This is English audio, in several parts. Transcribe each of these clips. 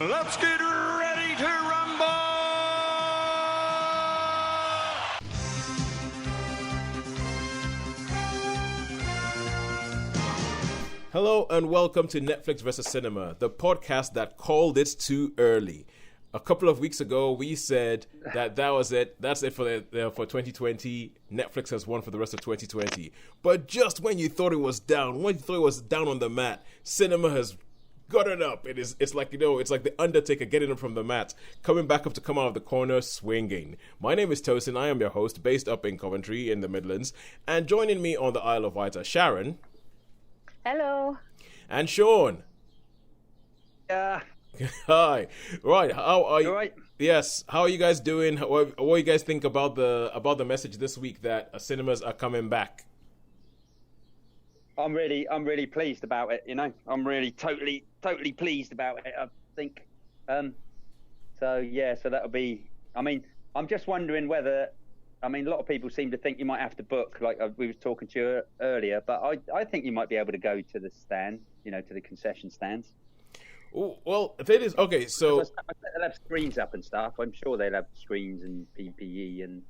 Let's get ready to rumble! Hello and welcome to Netflix vs. Cinema, the podcast that called it too early. A couple of weeks ago, we said that was it. That's it for 2020. Netflix has won for the rest of 2020. But just when you thought it was down, on the mat, cinema has gotten up. It's like the Undertaker getting up from the mat, coming back up to come out of the corner swinging. My name is Tosin. I am your host, based up in Coventry in the Midlands, and joining me on the Isle of Wight are Sharon. Hello. And Sean. Yeah. Hi. Right. How are you? All right. Yes. How are you guys doing? What do you guys think about the message this week that cinemas are coming back? I'm really pleased about it. You know, I'm really totally pleased about it. I think. So that'll be. I mean, I'm just wondering whether. I mean, a lot of people seem to think you might have to book, like we were talking to you earlier. But I think you might be able to go to the stand. You know, to the concession stands. Ooh, well, it is okay. So they'll have screens up and stuff. I'm sure they'll have screens and PPE and.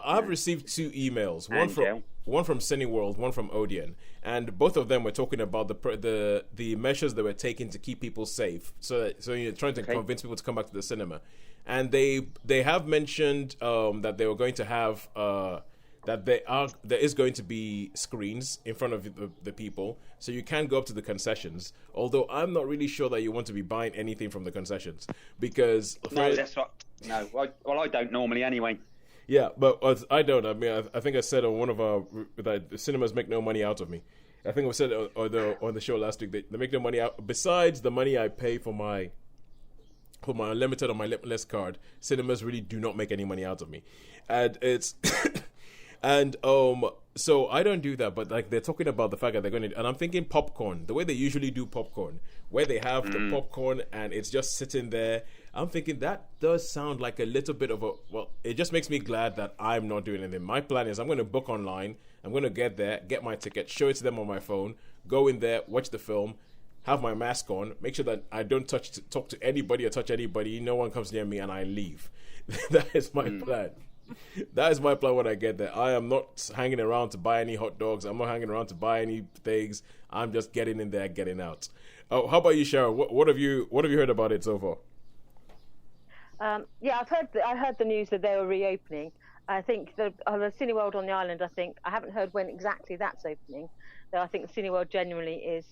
I've received two emails. One from Cineworld, one from Odeon, and both of them were talking about the measures that were taken to keep people safe. So you're trying to convince people to come back to the cinema, and they have mentioned that they were going to have that there is going to be screens in front of the people, so you can go up to the concessions. Although I'm not really sure that you want to be buying anything from the concessions because I don't normally anyway. Yeah, but I don't. I mean, I think I said on one of our that the cinemas make no money out of me. I think I said on the show last week they make no money out. Besides the money I pay for my unlimited or my limitless card, cinemas really do not make any money out of me, and it's and so I don't do that. But like they're talking about the fact that they're going to, and I'm thinking popcorn, the way they usually do popcorn, where they have the popcorn and it's just sitting there. I'm thinking that does sound like a little bit of it just makes me glad that I'm not doing anything. My plan is I'm going to book online. I'm going to get there, get my ticket, show it to them on my phone, go in there, watch the film, have my mask on, make sure that I don't talk to anybody or touch anybody. No one comes near me and I leave. That is my plan. That is my plan when I get there. I am not hanging around to buy any hot dogs. I'm not hanging around to buy any things. I'm just getting in there, getting out. Oh, how about you, Sharon? What have you heard about it so far? I heard the news that they were reopening. I think the Cineworld on the island. I haven't heard when exactly that's opening. Though I think the Cineworld generally is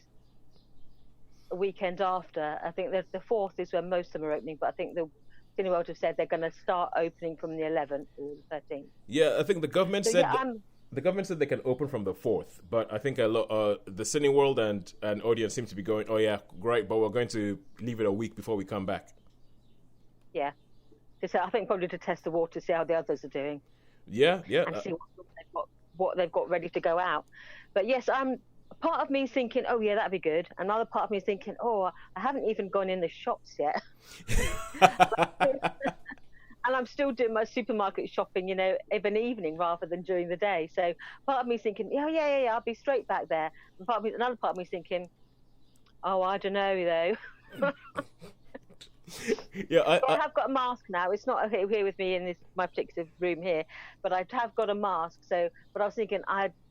a weekend after. I think the 4th is when most of them are opening, but I think the Cineworld have said they're going to start opening from the 11th or the 13th. Yeah, I think the government said. The government said they can open from the 4th, but I think the Cineworld and Odeon seem to be going, oh yeah, great, but we're going to leave it a week before we come back. Yeah. So I think probably to test the water, see how the others are doing. Yeah. And see what they've got ready to go out. But yes, part of me is thinking, oh yeah, that'd be good. Another part of me is thinking, oh, I haven't even gone in the shops yet. And I'm still doing my supermarket shopping, you know, of an evening rather than during the day. So part of me is thinking, yeah, I'll be straight back there. And another part of me is thinking, oh, I don't know though. Yeah, I have got a mask now. It's not here with me in my particular room here, but I have got a mask. So, but I was thinking,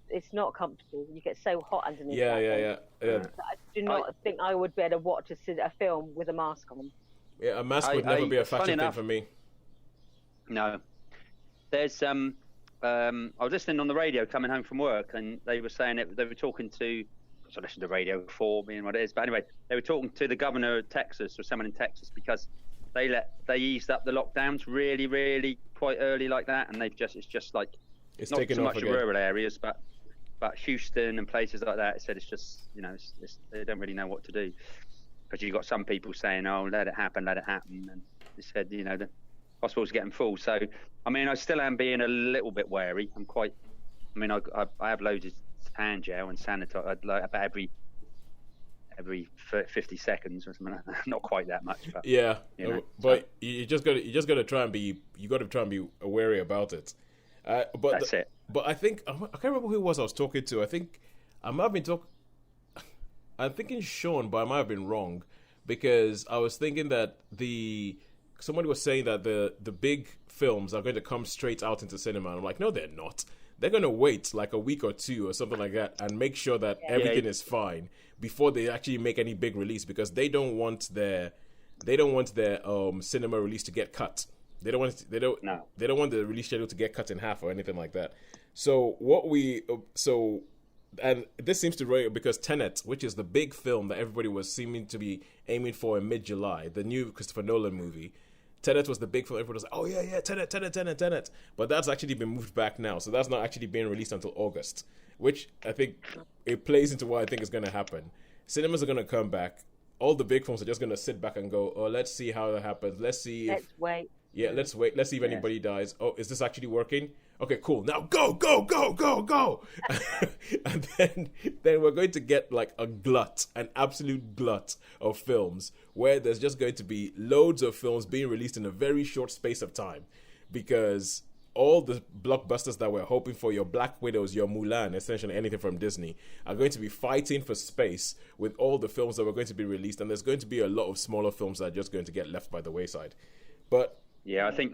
it's not comfortable. You get so hot underneath. Yeah. I do not think I would be able to watch a film with a mask on. Yeah, a mask would never be a fashion thing for me. No, there's I was listening on the radio coming home from work, and they were saying they were talking to. So I listened to radio before, being what it is. But anyway, they were talking to the governor of Texas or someone in Texas because they eased up the lockdowns really, really quite early like that, and it's just like it's not taken so off much again. Rural areas, but Houston and places like that. It said it's just they don't really know what to do because you've got some people saying, oh, let it happen, and they said the hospitals are getting full. So I mean, I still am being a little bit wary. I have loads of hand gel and sanitizer like about every 50 seconds or something like that. Not quite that much, but yeah. But you just got to try and be wary about it. But that's it. But I think I can't remember who it was I was talking to. I think I might have been I'm thinking Sean, but I might have been wrong. because I was thinking that somebody was saying that the big films are going to come straight out into cinema. And I'm like, no, they're not. They're going to wait like a week or two or something like that and make sure that everything is fine before they actually make any big release, because they don't want their cinema release to get cut. They don't want the release schedule to get cut in half or anything like that. And this seems to really, because Tenet, which is the big film that everybody was seeming to be aiming for in mid-July, the new Christopher Nolan movie. Tenet was the big film. Everybody was like, oh yeah, Tenet. But that's actually been moved back now. So that's not actually being released until August, which I think it plays into what I think is going to happen. Cinemas are going to come back. All the big films are just going to sit back and go, oh, let's see how that happens. Let's wait. Yeah, let's wait. Let's see if anybody dies. Oh, is this actually working? Okay, cool. Now go. And then we're going to get like an absolute glut of films where there's just going to be loads of films being released in a very short space of time, because all the blockbusters that we're hoping for, your Black Widows, your Mulan, essentially anything from Disney, are going to be fighting for space with all the films that were going to be released, and there's going to be a lot of smaller films that are just going to get left by the wayside. But yeah, I think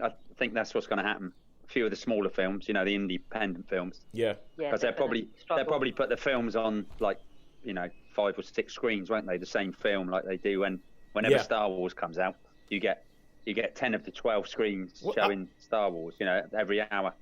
that's what's going to happen. A few of the smaller films, the independent films. Yeah. Because they'll probably put the films on like, 5 or 6 screens, won't they? The same film like they do whenever Star Wars comes out. You get 10 of the 12 screens showing Star Wars, every hour.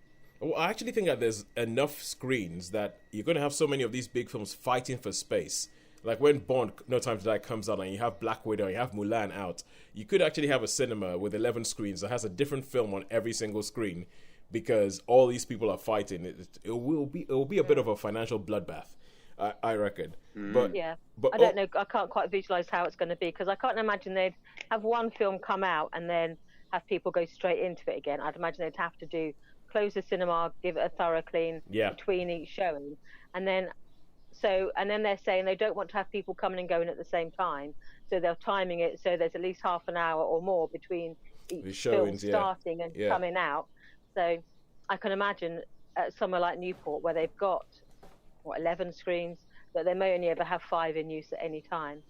Well, I actually think that there's enough screens that you're going to have so many of these big films fighting for space. Like when Bond, No Time to Die comes out and you have Black Widow and you have Mulan out, you could actually have a cinema with 11 screens that has a different film on every single screen, because all these people are fighting. It will be a bit of a financial bloodbath, I reckon. But I don't know. I can't quite visualize how it's going to be, because I can't imagine they'd have one film come out and then have people go straight into it again. I'd imagine they'd have to close the cinema, give it a thorough clean between each showing, and then they're saying they don't want to have people coming and going at the same time, so they're timing it so there's at least half an hour or more between each film starting and coming out. So I can imagine at somewhere like Newport, where they've got 11 screens, but they may only ever have 5 in use at any time.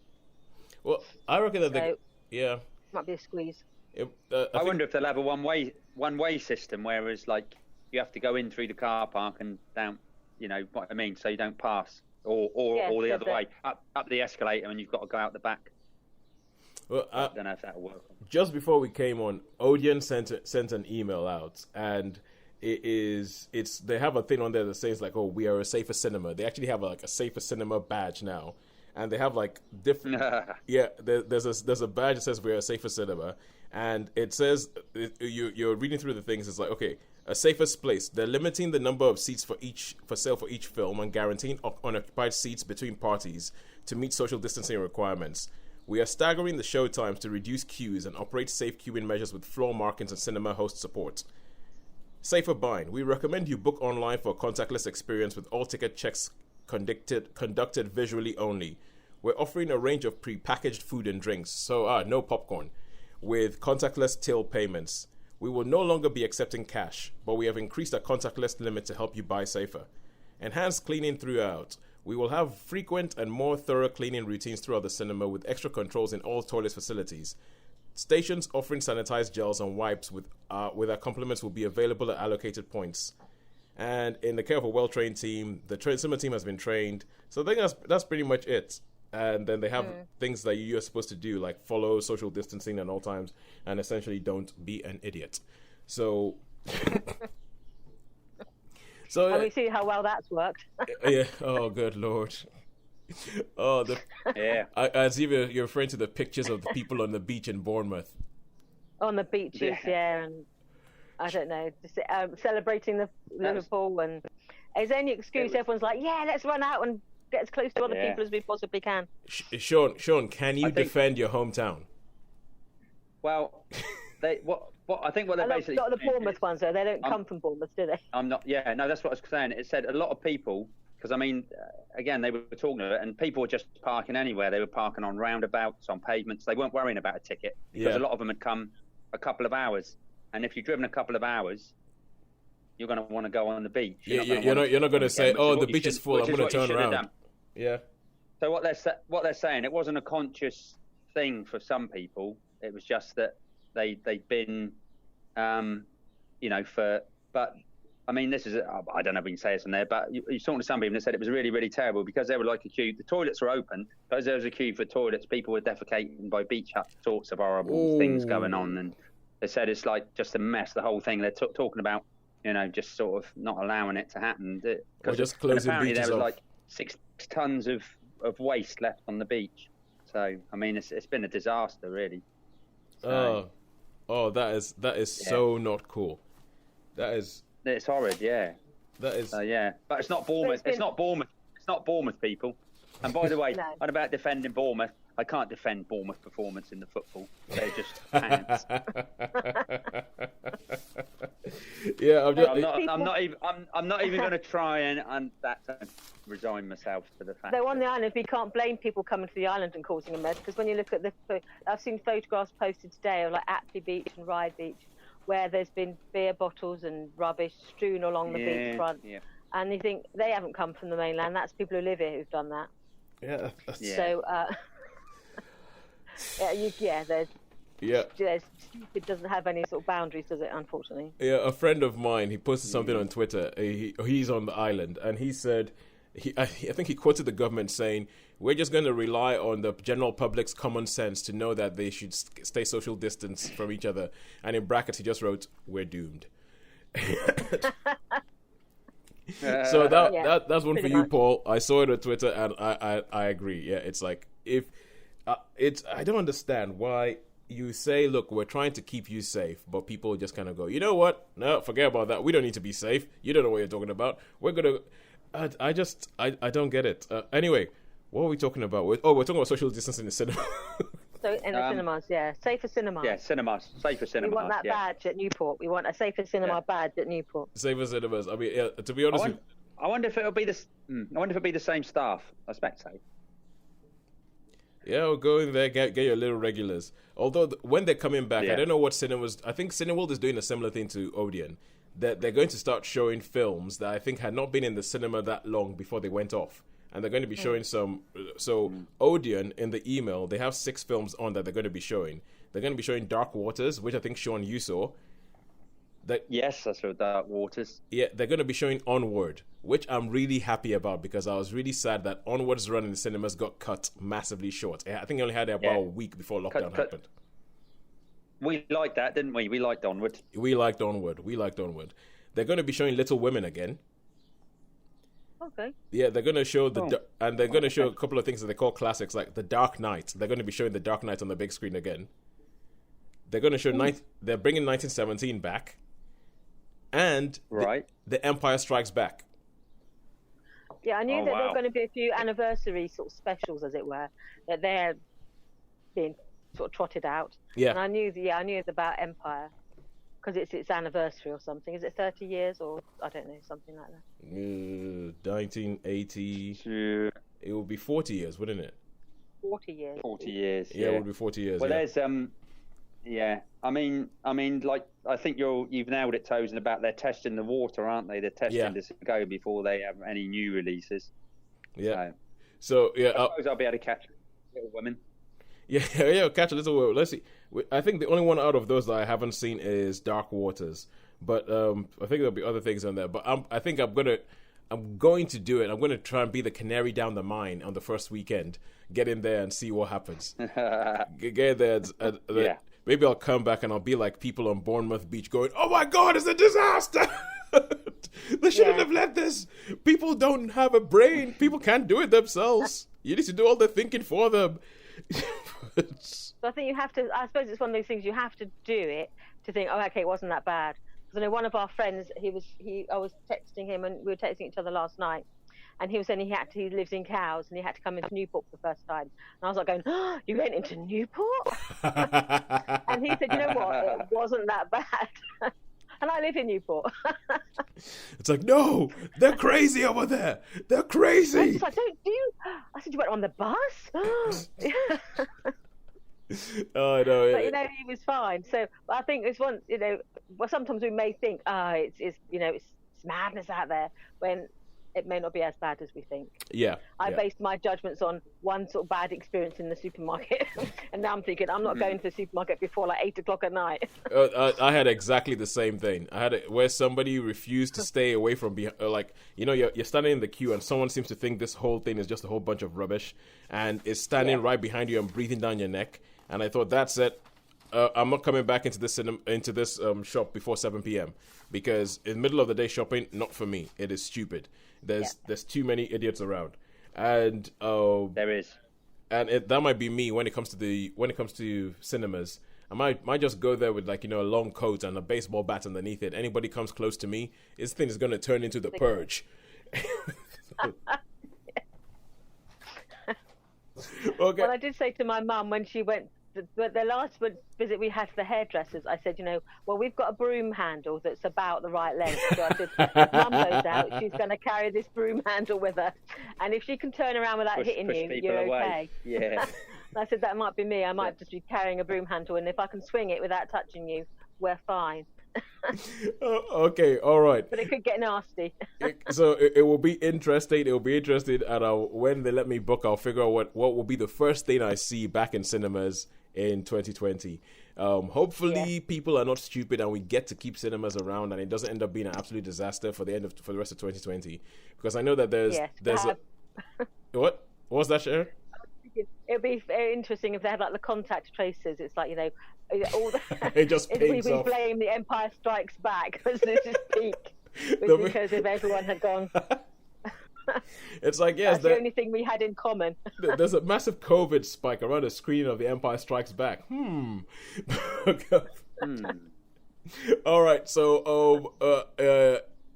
Well, I reckon that might be a squeeze. I wonder if they'll have a one-way system, whereas like you have to go in through the car park and down, what I mean, so you don't pass, or the other way up the escalator and you've got to go out the back. Well, I don't know if that'll work. Just before we came on, Odeon sent an email out, and they have a thing on there that says like, oh, we are a safer cinema. They actually have like a safer cinema badge now, and they have like different there's a badge that says we're a safer cinema, and it says you're reading through the things. It's like, okay, a safest place. They're limiting the number of seats for sale for each film and guaranteeing unoccupied seats between parties to meet social distancing requirements. We are staggering the show times to reduce queues and operate safe queuing measures with floor markings and cinema host support. Safer buying. We recommend you book online for a contactless experience with all ticket checks conducted visually only. We're offering a range of pre-packaged food and drinks, so no popcorn, with contactless till payments. We will no longer be accepting cash, but we have increased our contactless limit to help you buy safer. Enhanced cleaning throughout. We will have frequent and more thorough cleaning routines throughout the cinema with extra controls in all toilet facilities. Stations offering sanitized gels and wipes with our compliments will be available at allocated points. And in the care of a well-trained team, the cinema team has been trained. So I think that's pretty much it. And then they have things that you're supposed to do, like follow social distancing at all times, and essentially don't be an idiot. So... and we see how well that's worked. Yeah. Oh, good Lord. Oh, I see you're referring to the pictures of the people on the beach in Bournemouth. On the beaches, and I don't know, just, celebrating the Liverpool, and as any excuse, everyone's like, "Yeah, let's run out and get as close to other people as we possibly can." Sean, can you defend your hometown? Well, I think what they're basically... Not the Bournemouth ones, though. They don't come from Bournemouth, do they? I'm not... Yeah, no, that's what I was saying. It said a lot of people... Because, I mean, again, they were talking about it, and people were just parking anywhere. They were parking on roundabouts, on pavements. They weren't worrying about a ticket, because a lot of them had come a couple of hours. And if you've driven a couple of hours, you're going to want to go on the beach. You're not going to say, the beach is full, I'm going to turn around. Yeah. So what they're saying, it wasn't a conscious thing for some people. It was just that they'd been, but I mean, this is, I don't know if we can say this in there, but you're talking to some people that said it was really, really terrible because there were like a queue. The toilets were open, but as there was a queue for toilets, people were defecating by beach huts, sorts of horrible things going on. And they said it's like just a mess, the whole thing. They're talking about, just sort of not allowing it to happen. Just closing apparently beaches there was off. like 6 tons of waste left on the beach. So, I mean, it's been a disaster, really. So, that is so not cool. It's horrid, yeah. That is. Yeah, but it's not Bournemouth. It's not Bournemouth. It's not Bournemouth, people. And by the way, No. on about defending Bournemouth, I can't defend Bournemouth performance in the football. They're just pants. Yeah, I'm not even going to try and resign myself to the fact. Though on the island, we can't blame people coming to the island and causing a mess, because when you look at I've seen photographs posted today of like Aptley Beach and Ryde Beach, where there's been beer bottles and rubbish strewn along the beachfront, and you think they haven't come from the mainland. That's people who live here who've done that. Yeah. So, there's it doesn't have any sort of boundaries, does it? Unfortunately. Yeah, a friend of mine, he posted something on Twitter. He's on the island, and he said, I think he quoted the government saying, "We're just going to rely on the general public's common sense to know that they should stay social distance from each other." And in brackets, he just wrote, "We're doomed." So that's one for you, much. Paul. I saw it on Twitter, and I agree. Yeah, it's like I don't understand why you say, look, we're trying to keep you safe, but people just kind of go, you know what? No, forget about that. We don't need to be safe. You don't know what you're talking about. We're gonna. I don't get it. Anyway, what are we talking about? We're talking about social distancing in the cinema. So in the cinemas, safer cinemas. Yeah, cinemas, safer cinemas. We want that badge at Newport. We want a safer cinema badge at Newport. Safer cinemas. I mean, to be honest, I wonder if it'll be this. I wonder if it'll be the same staff. I expect so. Yeah, we'll go in there, get your little regulars. Although when they're coming back, I don't know what cinemas. I think Cineworld is doing a similar thing to Odeon. That they're going to start showing films that I think had not been in the cinema that long before they went off, and they're going to be showing some. So Odeon, in the email, they have 6 films on that they're going to be showing. They're going to be showing Dark Waters, which I think Sean you saw. Yes, I saw Dark Waters. Yeah, they're going to be showing Onward, which I'm really happy about because I was really sad that Onward's run in the cinemas got cut massively short. I think it only had about a week before lockdown happened. We liked that, didn't we? We liked Onward. We liked Onward. They're going to be showing Little Women again. Okay. Yeah, they're going to show and they're going to show a couple of things that they call classics, like The Dark Knight. They're going to be showing The Dark Knight on the big screen again. They're going to show they're bringing 1917 back. And the Empire Strikes Back. Yeah, I knew that there were going to be a few anniversary sort of specials, as it were, that they're being sort of trotted out. Yeah. And I knew about Empire because it's its anniversary or something. Is it 30 years or I don't know, something like that? 1980. It would be 40 years, wouldn't it? 40 years. 40 years. Yeah, it would be 40 years. Well, there's yeah. I mean, like I think you've nailed it, Tosin, about they're testing the water, aren't they? They're testing this to go before they have any new releases. Yeah. So I suppose I'll be able to catch Little Women. Yeah, catch a Little Women. Let's see. I think the only one out of those that I haven't seen is Dark Waters, but I think there'll be other things on there. But I think I'm going to do it. I'm going to try and be the canary down the mine on the first weekend. Get in there and see what happens. Get there. Maybe I'll come back and I'll be like people on Bournemouth Beach going, "Oh my God, it's a disaster! They shouldn't have let this. People don't have a brain. People can't do it themselves. You need to do all the thinking for them." So I think you have to. I suppose it's one of those things you have to do it to think, "Oh, okay, it wasn't that bad." Because I know one of our friends, I was texting him and we were texting each other last night. And he was saying he lives in Cowes and he had to come into Newport for the first time. And I was like going, "Oh, you went into Newport?" And he said, "You know what? It wasn't that bad." And I live in Newport. It's like, no, they're crazy over there. They're crazy. I was like, I said, "You went on the bus?" Oh, no. But he was fine. So I think it's one. Well, sometimes we may think, it's madness out there when it may not be as bad as we think. Yeah. I based my judgments on one sort of bad experience in the supermarket, and now I'm thinking I'm not going to the supermarket before like 8 o'clock at night. I had exactly the same thing. I had it where somebody refused to stay away from like, you know, you're standing in the queue and someone seems to think this whole thing is just a whole bunch of rubbish and is standing right behind you and breathing down your neck. And I thought, that's it. I'm not coming back into this shop before 7 p.m. because in the middle of the day shopping, not for me. It is stupid. There's too many idiots around, and there is, and that might be me when it comes to cinemas. I might just go there with, like, you know, a long coat and a baseball bat underneath it. Anybody comes close to me, this thing is going to turn into the Purge. Okay. Well, I did say to my mum when she went, the last visit we had to the hairdressers, I said, you know, well, we've got a broom handle that's about the right length. So I said, if Mum goes out, she's going to carry this broom handle with her. And if she can turn around without hitting you, you're okay. Yeah. I said, that might be me. I might just be carrying a broom handle. And if I can swing it without touching you, we're fine. Okay, all right. But it could get nasty. So it will be interesting. It will be interesting. And when they let me book, I'll figure out what will be the first thing I see back in cinemas in 2020. Hopefully people are not stupid and we get to keep cinemas around and it doesn't end up being an absolute disaster for the rest of 2020, because I know that there's what was that, Sharon? It would be very interesting if they had like the contact tracers. It's like, you know, all the it just we off. blame the Empire Strikes Back as this is peak, because if everyone had gone. It's like, yes, that's the only thing we had in common. There's a massive COVID spike around the screen of The Empire Strikes Back. All right, so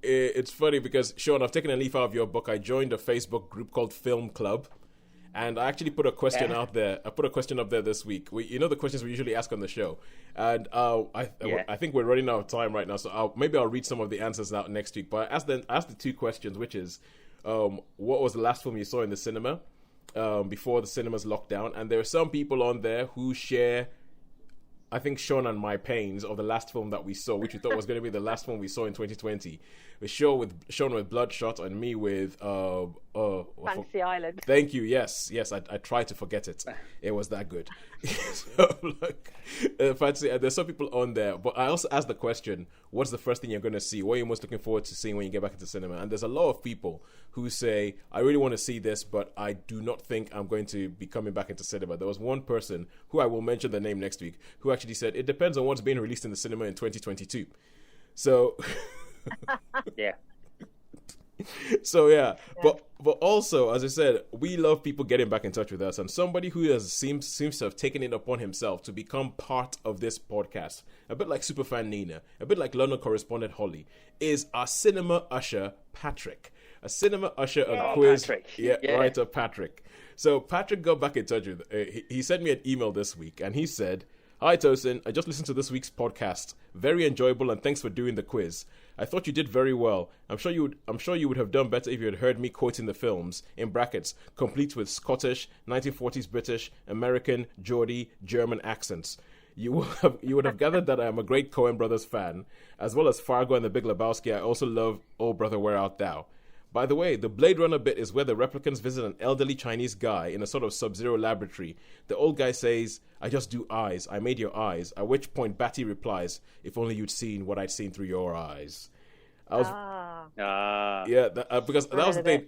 it's funny because, Sean, I've taken a leaf out of your book. I joined a Facebook group called Film Club, and I actually put a question out there. I put a question up there this week. You know the questions we usually ask on the show, and I think we're running out of time right now, so maybe I'll read some of the answers out next week. But I asked the two questions, which is, what was the last film you saw in the cinema before the cinemas locked down? And there are some people on there who share, I think, Sean and my pains of the last film that we saw, which we thought was going to be the last film we saw in 2020. Sean with Bloodshot and me with Fantasy Island. Thank you. Yes. I tried to forget it. It was that good. So, look, Fantasy. There's some people on there, but I also asked the question: what's the first thing you're going to see? What are you most looking forward to seeing when you get back into cinema? And there's a lot of people who say, I really want to see this, but I do not think I'm going to be coming back into cinema. There was one person who I will mention the name next week who actually said it depends on what's being released in the cinema in 2022. So. Yeah. So yeah, but also, as I said, we love people getting back in touch with us, and somebody who seems to have taken it upon himself to become part of this podcast, a bit like Superfan Nina, a bit like London correspondent Holly, is our cinema usher Patrick, a cinema usher and quiz writer Patrick. So Patrick got back in touch with. He sent me an email this week, and he said, "Hi Tosin, I just listened to this week's podcast. Very enjoyable, and thanks for doing the quiz. I thought you did very well. I'm sure you would have done better if you had heard me quoting the films, in brackets, complete with Scottish, 1940s British, American, Geordie, German accents. You would have gathered that I am a great Coen Brothers fan, as well as Fargo and The Big Lebowski. I also love Oh Brother, Where Art Thou? By the way, the Blade Runner bit is where the replicants visit an elderly Chinese guy in a sort of sub-zero laboratory. The old guy says, 'I just do eyes. I made your eyes.' At which point Batty replies, 'If only you'd seen what I'd seen through your eyes.'" Because that was the thing.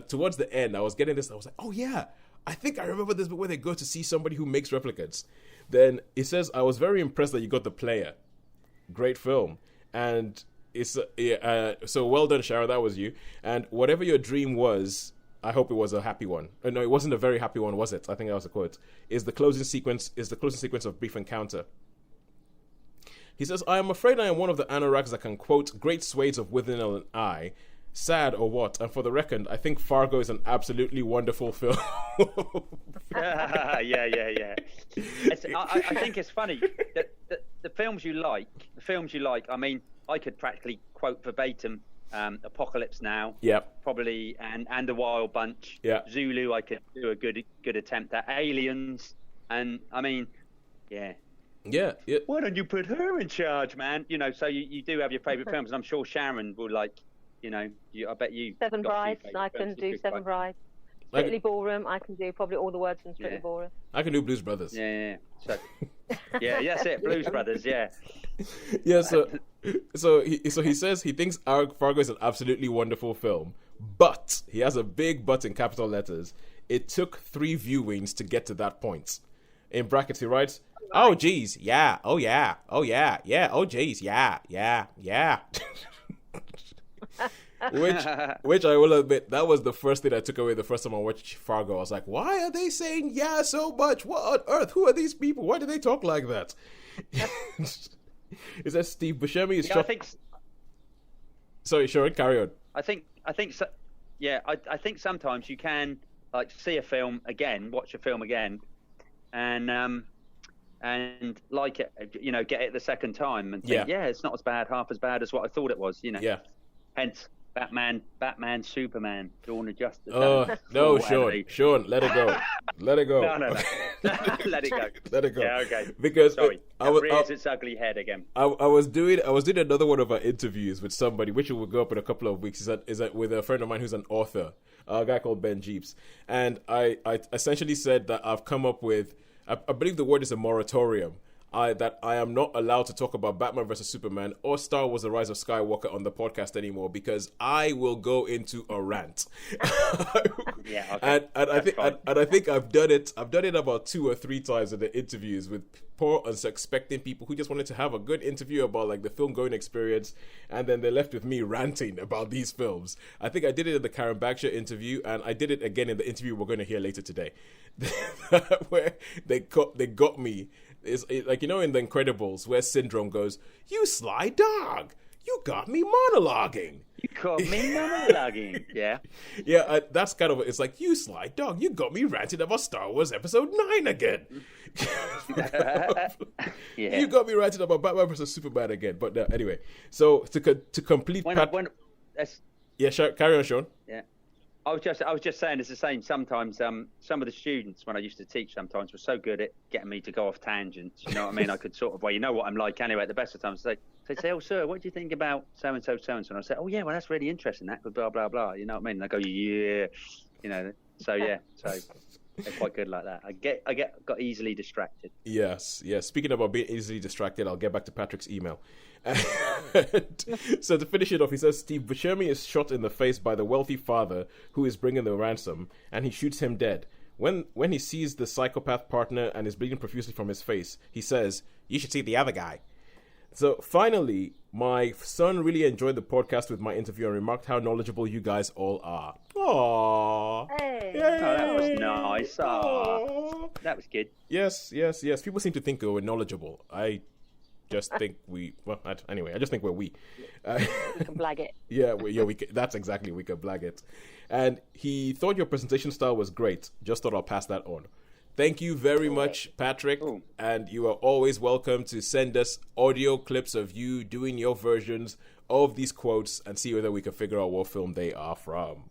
Towards the end, I was getting this. I was like, "Oh yeah, I think I remember this bit where they go to see somebody who makes replicants." Then it says, "I was very impressed that you got The Player. Great film." And it's so well done, Sharon. That was you. And whatever your dream was, I hope it was a happy one. No, it wasn't a very happy one, was it? I think that was a quote. Is the closing sequence of Brief Encounter. He says, "I am afraid I am one of the anoraks that can quote great swathes of Within an Eye. Sad or what? And for the record, I think Fargo is an absolutely wonderful film." Yeah. I think it's funny that the films you like. I mean, I could practically quote verbatim Apocalypse Now. Yep. Probably and The Wild Bunch. Yeah. Zulu, I could do a good attempt at. Aliens, and I mean, yeah. Yeah. Why don't you put her in charge, man? You know, so you do have your favourite films, and I'm sure Sharon will like You know, I bet you. Seven got a few Brides, favourite I can films. do Good Seven quote. Brides. I Strictly Ballroom, I can do probably all the words from Strictly Yeah. Ballroom. I can do Blues Brothers. Yeah. So, yeah, that's it. Blues Brothers. Yeah. Yeah, so he says he thinks Fargo is an absolutely wonderful film, but he has a big but in capital letters. It took 3 viewings to get to that point. In brackets, he writes, "Oh geez, yeah, oh yeah, oh yeah, yeah, oh geez, yeah, yeah, yeah." Which I will admit, that was the first thing I took away the first time I watched Fargo. I was like, why are they saying yeah so much? What on earth? Who are these people? Why do they talk like that? Is that Steve Buscemi is I think. Sorry, Sharon, carry on. I think so. Yeah, I think sometimes you can like see a film again, watch a film again, and like it, you know, get it the second time and think, yeah, it's not as bad, half as bad as what I thought it was, you know. Yeah. Hence, Batman, Superman, Dawn of Justice. Oh no, Sean, let it go, let it go. No. Let it go. Let it go. Yeah, okay. Because sorry, it rears its ugly head again. I was doing another one of our interviews with somebody, which will go up in a couple of weeks. Is that with a friend of mine who's an author, a guy called Ben Jeeps, and I essentially said that I've come up with, I believe the word is a moratorium. That I am not allowed to talk about Batman versus Superman or Star Wars: The Rise of Skywalker on the podcast anymore because I will go into a rant. Yeah, okay. And I think I've done it. I've done it about 2 or 3 times in the interviews with poor unsuspecting people who just wanted to have a good interview about like the film going experience, and then they left with me ranting about these films. I think I did it in the Karen Bagshaw interview, and I did it again in the interview we're going to hear later today, where they got me. It's like, you know, in The Incredibles where Syndrome goes, "You sly dog, you got me monologuing." You caught me monologuing. Yeah. Yeah, that's kind of, it's like, "You sly dog, you got me ranting about Star Wars Episode 9 again." Yeah. You got me ranting about Batman versus Superman again. But anyway, so to complete... Yeah, carry on, Sean. Yeah. I was just saying it's the same. Sometimes some of the students when I used to teach sometimes were so good at getting me to go off tangents. You know what I mean? I could sort of, well, you know what I'm like anyway. At the best of times, they'd say, "Oh, sir, what do you think about so and so, so and so?" And I say, "Oh, yeah, well, that's really interesting. That could blah blah blah." You know what I mean? And I go, "Yeah," you know. So yeah, so they're quite good like that. I got easily distracted. Yes. Speaking about being easily distracted, I'll get back to Patrick's email. So to finish it off, he says Steve Buscemi is shot in the face by the wealthy father who is bringing the ransom, and he shoots him dead. When he sees the psychopath partner and is bleeding profusely from his face, he says, "You should see the other guy." So finally, my son really enjoyed the podcast with my interview and remarked how knowledgeable you guys all are. Aww. Hey. Yay. Oh, that was nice. Aww. That was good. Yes. People seem to think we're knowledgeable. I just think I just think we're we. We can blag it. Yeah, that's exactly, we can blag it. And he thought your presentation style was great. Just thought I'll pass that on. Thank you very much, Patrick. Ooh. And you are always welcome to send us audio clips of you doing your versions of these quotes and see whether we can figure out what film they are from.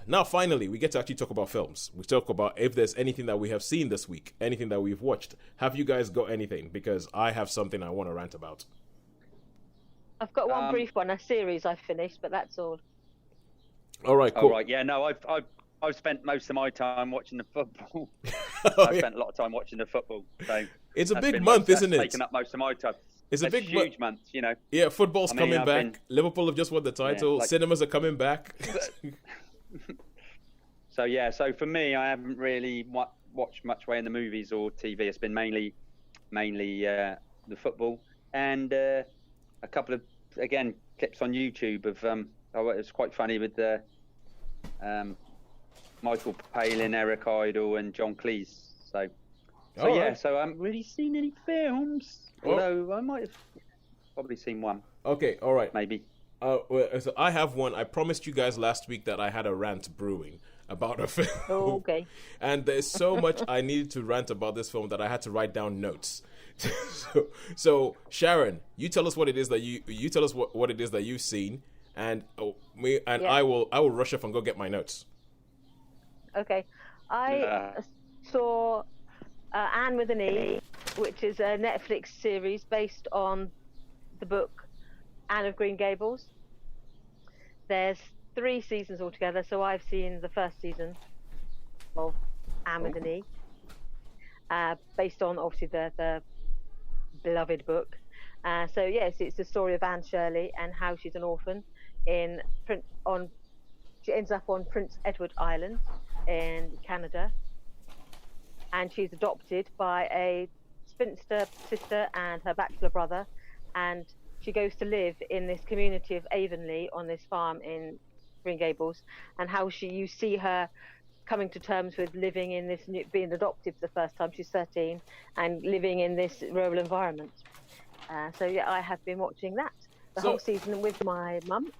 Now, finally, we get to actually talk about films. We talk about if there's anything that we have seen this week, anything that we've watched. Have you guys got anything? Because I have something I want to rant about. I've got one brief one, a series I finished, but that's all. All right, cool. All right, yeah, no, I've spent most of my time watching the football. I've spent a lot of time watching the football. So it's a big month, isn't it? Taking up most of my time. It's a big huge month, you know. Yeah, football's coming back. Liverpool have just won the title. Yeah, Cinemas are coming back. So for me, I haven't really watched much way in the movies or TV. It's been mainly the football and a couple of clips on YouTube of it was quite funny with the Michael Palin, Eric Idle, and John Cleese. So I haven't really seen any films. Although I might have probably seen one. Okay, all right. Maybe. So I have one. I promised you guys last week that I had a rant brewing about a film. Oh, okay. And there's so much I needed to rant about this film that I had to write down notes. So Sharon, you tell us what it is that you tell us what it is that you've seen, and I will rush off and go get my notes. Okay. I saw Anne with an E, which is a Netflix series based on the book Anne of Green Gables. there's 3 seasons altogether. So I've seen the first season of Anne with an E, based on obviously the beloved book. So yes, it's the story of Anne Shirley and how she's an orphan she ends up on Prince Edward Island in Canada, and she's adopted by a spinster sister and her bachelor brother, and she goes to live in this community of Avonlea on this farm in Green Gables, and how you see her coming to terms with living in this being adopted for the first time. She's 13 and living in this rural environment. So yeah, I have been watching that whole season with my mum.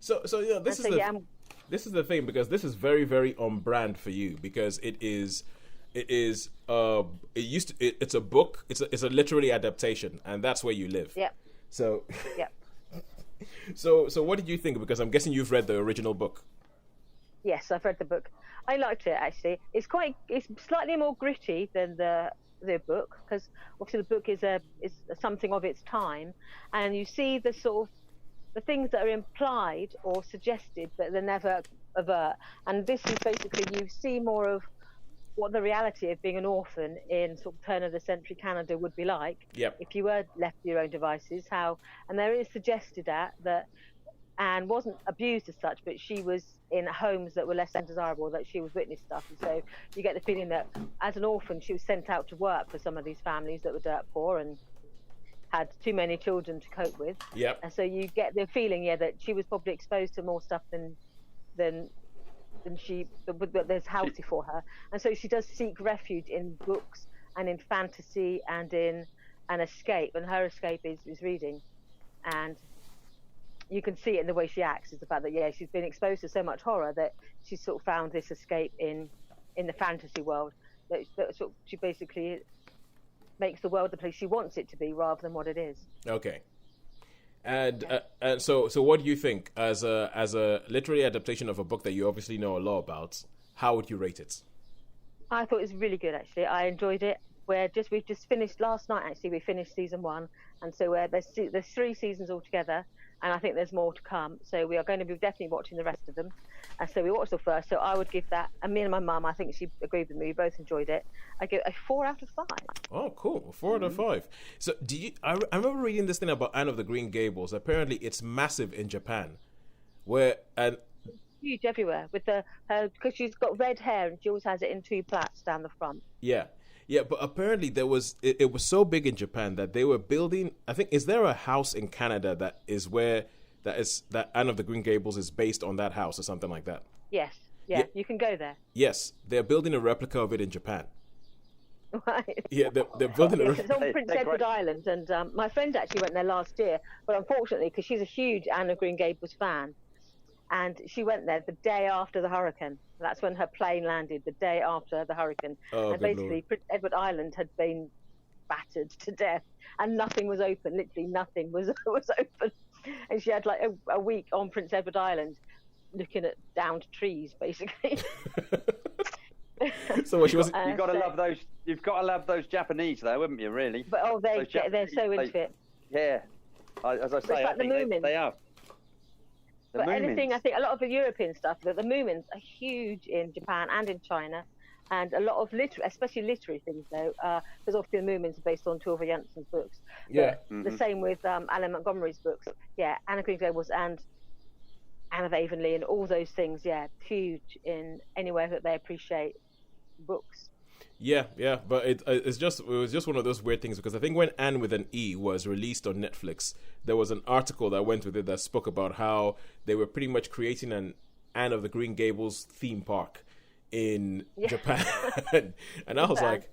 So yeah, this is the thing, because this is very, very on brand for you, because it's a book, it's a literary adaptation, and that's where you live. Yep. So yep. So what did you think? Because I'm guessing you've read the original book. Yes, I've read the book. I liked it, actually. It's slightly more gritty than the book, because obviously the book is something of its time, and you see the sort of the things that are implied or suggested, but they're never overt. And this is basically, you see more of what the reality of being an orphan in sort of turn of the century Canada would be like. Yep. If you were left to your own devices. And there is suggested that Anne wasn't abused as such, but she was in homes that were less than desirable, that she was witness stuff. And so you get the feeling that as an orphan, she was sent out to work for some of these families that were dirt poor and had too many children to cope with. Yep. And so you get the feeling, that she was probably exposed to more stuff than there's healthy for her. And so she does seek refuge in books and in fantasy and in an escape. And her escape is reading. And you can see it in the way she acts, is the fact that, she's been exposed to so much horror that she's sort of found this escape in the fantasy world. That sort of, she basically makes the world the place she wants it to be rather than what it is. Okay. And so what do you think as a literary adaptation of a book that you obviously know a lot about? How would you rate it? I thought it was really good, actually. I enjoyed it. We've just finished last night. Actually, we finished season 1, and so there's 3 seasons altogether, and I think there's more to come. So we are going to be definitely watching the rest of them. And so we watched the first. So I would give that. And me and my mum, I think she agreed with me. We both enjoyed it. I give a 4 out of 5. Oh, cool! 4 out of 5. So I remember reading this thing about Anne of the Green Gables. Apparently, it's massive in Japan, huge everywhere with because she's got red hair and she always has it in 2 plaits down the front. Yeah. Yeah, but apparently it was so big in Japan that they were building. I think, is there a house in Canada that Anne of the Green Gables is based on that house or something like that? Yes, yeah. You can go there. Yes, they're building a replica of it in Japan. Right. Yeah, they're building a it's on Prince Edward Island, and my friend actually went there last year, but unfortunately, because she's a huge Anne of Green Gables fan, and she went there the day after the hurricane. That's when her plane landed, the day after the hurricane. Oh, and basically, Prince Edward Island had been battered to death, and nothing was open. Literally nothing was open. And she had like a week on Prince Edward Island, looking at downed trees, basically. So she was. You've got to love those. You've got to love those Japanese, though, wouldn't you? Really. But they're so into it. Yeah, as I say, I think they are. But anything, I think a lot of the European stuff, the Moomins are huge in Japan and in China, and a lot of especially literary things, though, because obviously the Moomins are based on Tove Jansson's books. Yeah. The same with Alan Montgomery's books. Yeah, Anne of Green Gables and Anne of Avonlea and all those things. Yeah, huge in anywhere that they appreciate books. Yeah, but it was just one of those weird things, because I think when Anne with an E was released on Netflix, there was an article that went with it that spoke about how they were pretty much creating an Anne of the Green Gables theme park in Japan. And I was like,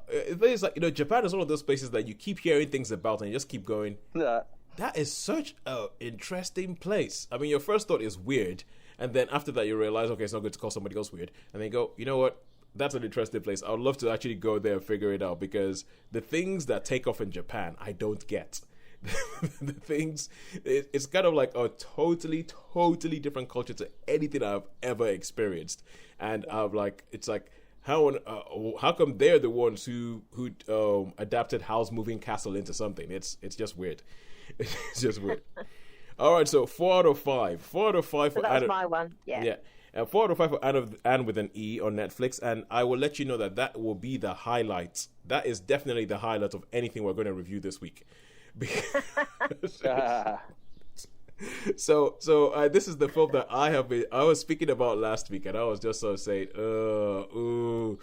it's like, Japan is one of those places that you keep hearing things about and you just keep going, that is such an interesting place. I mean, your first thought is weird, and then after that you realize, okay, it's not good to call somebody else weird, and then you go, you know what? That's an interesting place. I would love to actually go there and figure it out, because the things that take off in Japan, I don't get. The things, it's kind of like a totally different culture to anything I've ever experienced. And I'm like, it's like, how come they're the ones who adapted Howl's Moving Castle into something? It's just weird. It's just weird. All right, so 4 out of 5. 4 out of 5 So for that was Anne. my one. Yeah. Yeah. 4 out of 5 for Anne with an E on Netflix, and I will let you know that will be the highlight. That is definitely the highlight of anything we're going to review this week. So this is the film that I was speaking about last week, and I was just sort of saying, ooh.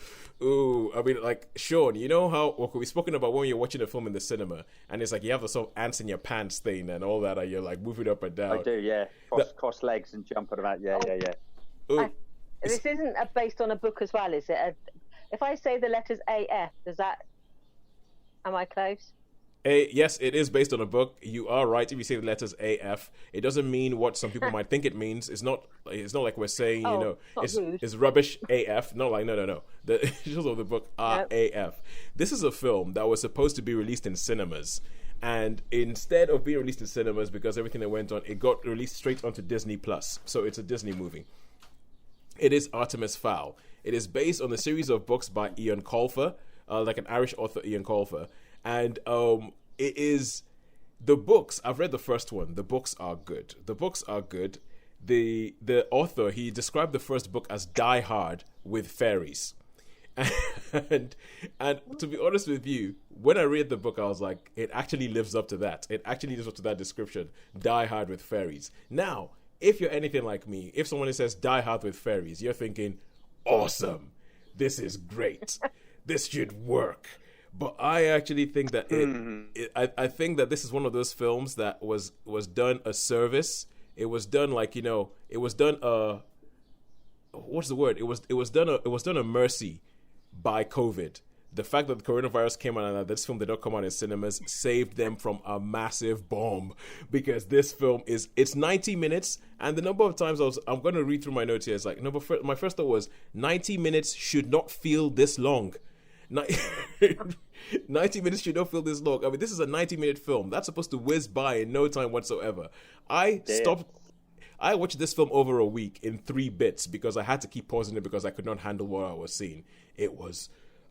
I mean, like, Sean, you know how we've spoken about when you're watching a film in the cinema, and it's like you have the sort of ants in your pants thing and all that, and you're like moving up and down. I do, yeah. Cross legs and jumping about. Yeah. This isn't based on a book as well, is it? If I say the letters AF, am I close? Yes, it is based on a book. You are right if you say the letters AF. It doesn't mean what some people might think it means. It's not like we're saying, it's rubbish AF. No, like no. The issues of the book are AF. This is a film that was supposed to be released in cinemas. And instead of being released in cinemas, because everything that went on, it got released straight onto Disney Plus. So it's a Disney movie. It is Artemis Fowl. It is based on a series of books by Ian Colfer, like an Irish author, Ian Colfer. And it is the books. I've read the first one. The books are good. The author, he described the first book as Die Hard with fairies. And to be honest with you, when I read the book, I was like, it actually lives up to that. It actually lives up to that description. Die Hard with fairies. Now, if you're anything like me, if someone says Die Hard with fairies, you're thinking, awesome. This is great. This should work. But I actually think that I think that this is one of those films that was done a service. It was done it was done what's the word? It was done a mercy by COVID. The fact that the coronavirus came out and that this film did not come out in cinemas saved them from a massive bomb, because this film it's 90 minutes, and the number of times I'm going to read through my notes here. It's like my first thought was 90 minutes should not feel this long. 90 minutes should not feel this long. I mean, this is a 90-minute film that's supposed to whiz by in no time whatsoever. I watched this film over a week in 3 bits because I had to keep pausing it because I could not handle what I was seeing. It was,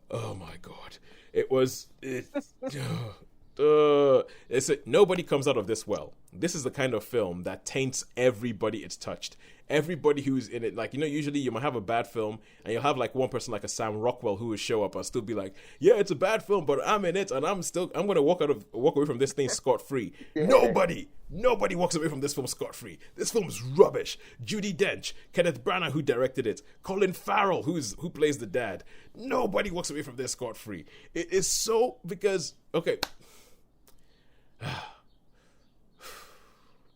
oh my god, nobody comes out of this well. This is the kind of film that taints everybody it's touched. Everybody who's in it, like, usually you might have a bad film and you'll have like one person like a Sam Rockwell who will show up and still be like, yeah, it's a bad film, but I'm in it and I'm going to walk away from this thing scot-free. Yeah. Nobody walks away from this film scot-free. This film is rubbish. Judi Dench, Kenneth Branagh, who directed it, Colin Farrell, who plays the dad. Nobody walks away from this scot-free. It is so, because, okay.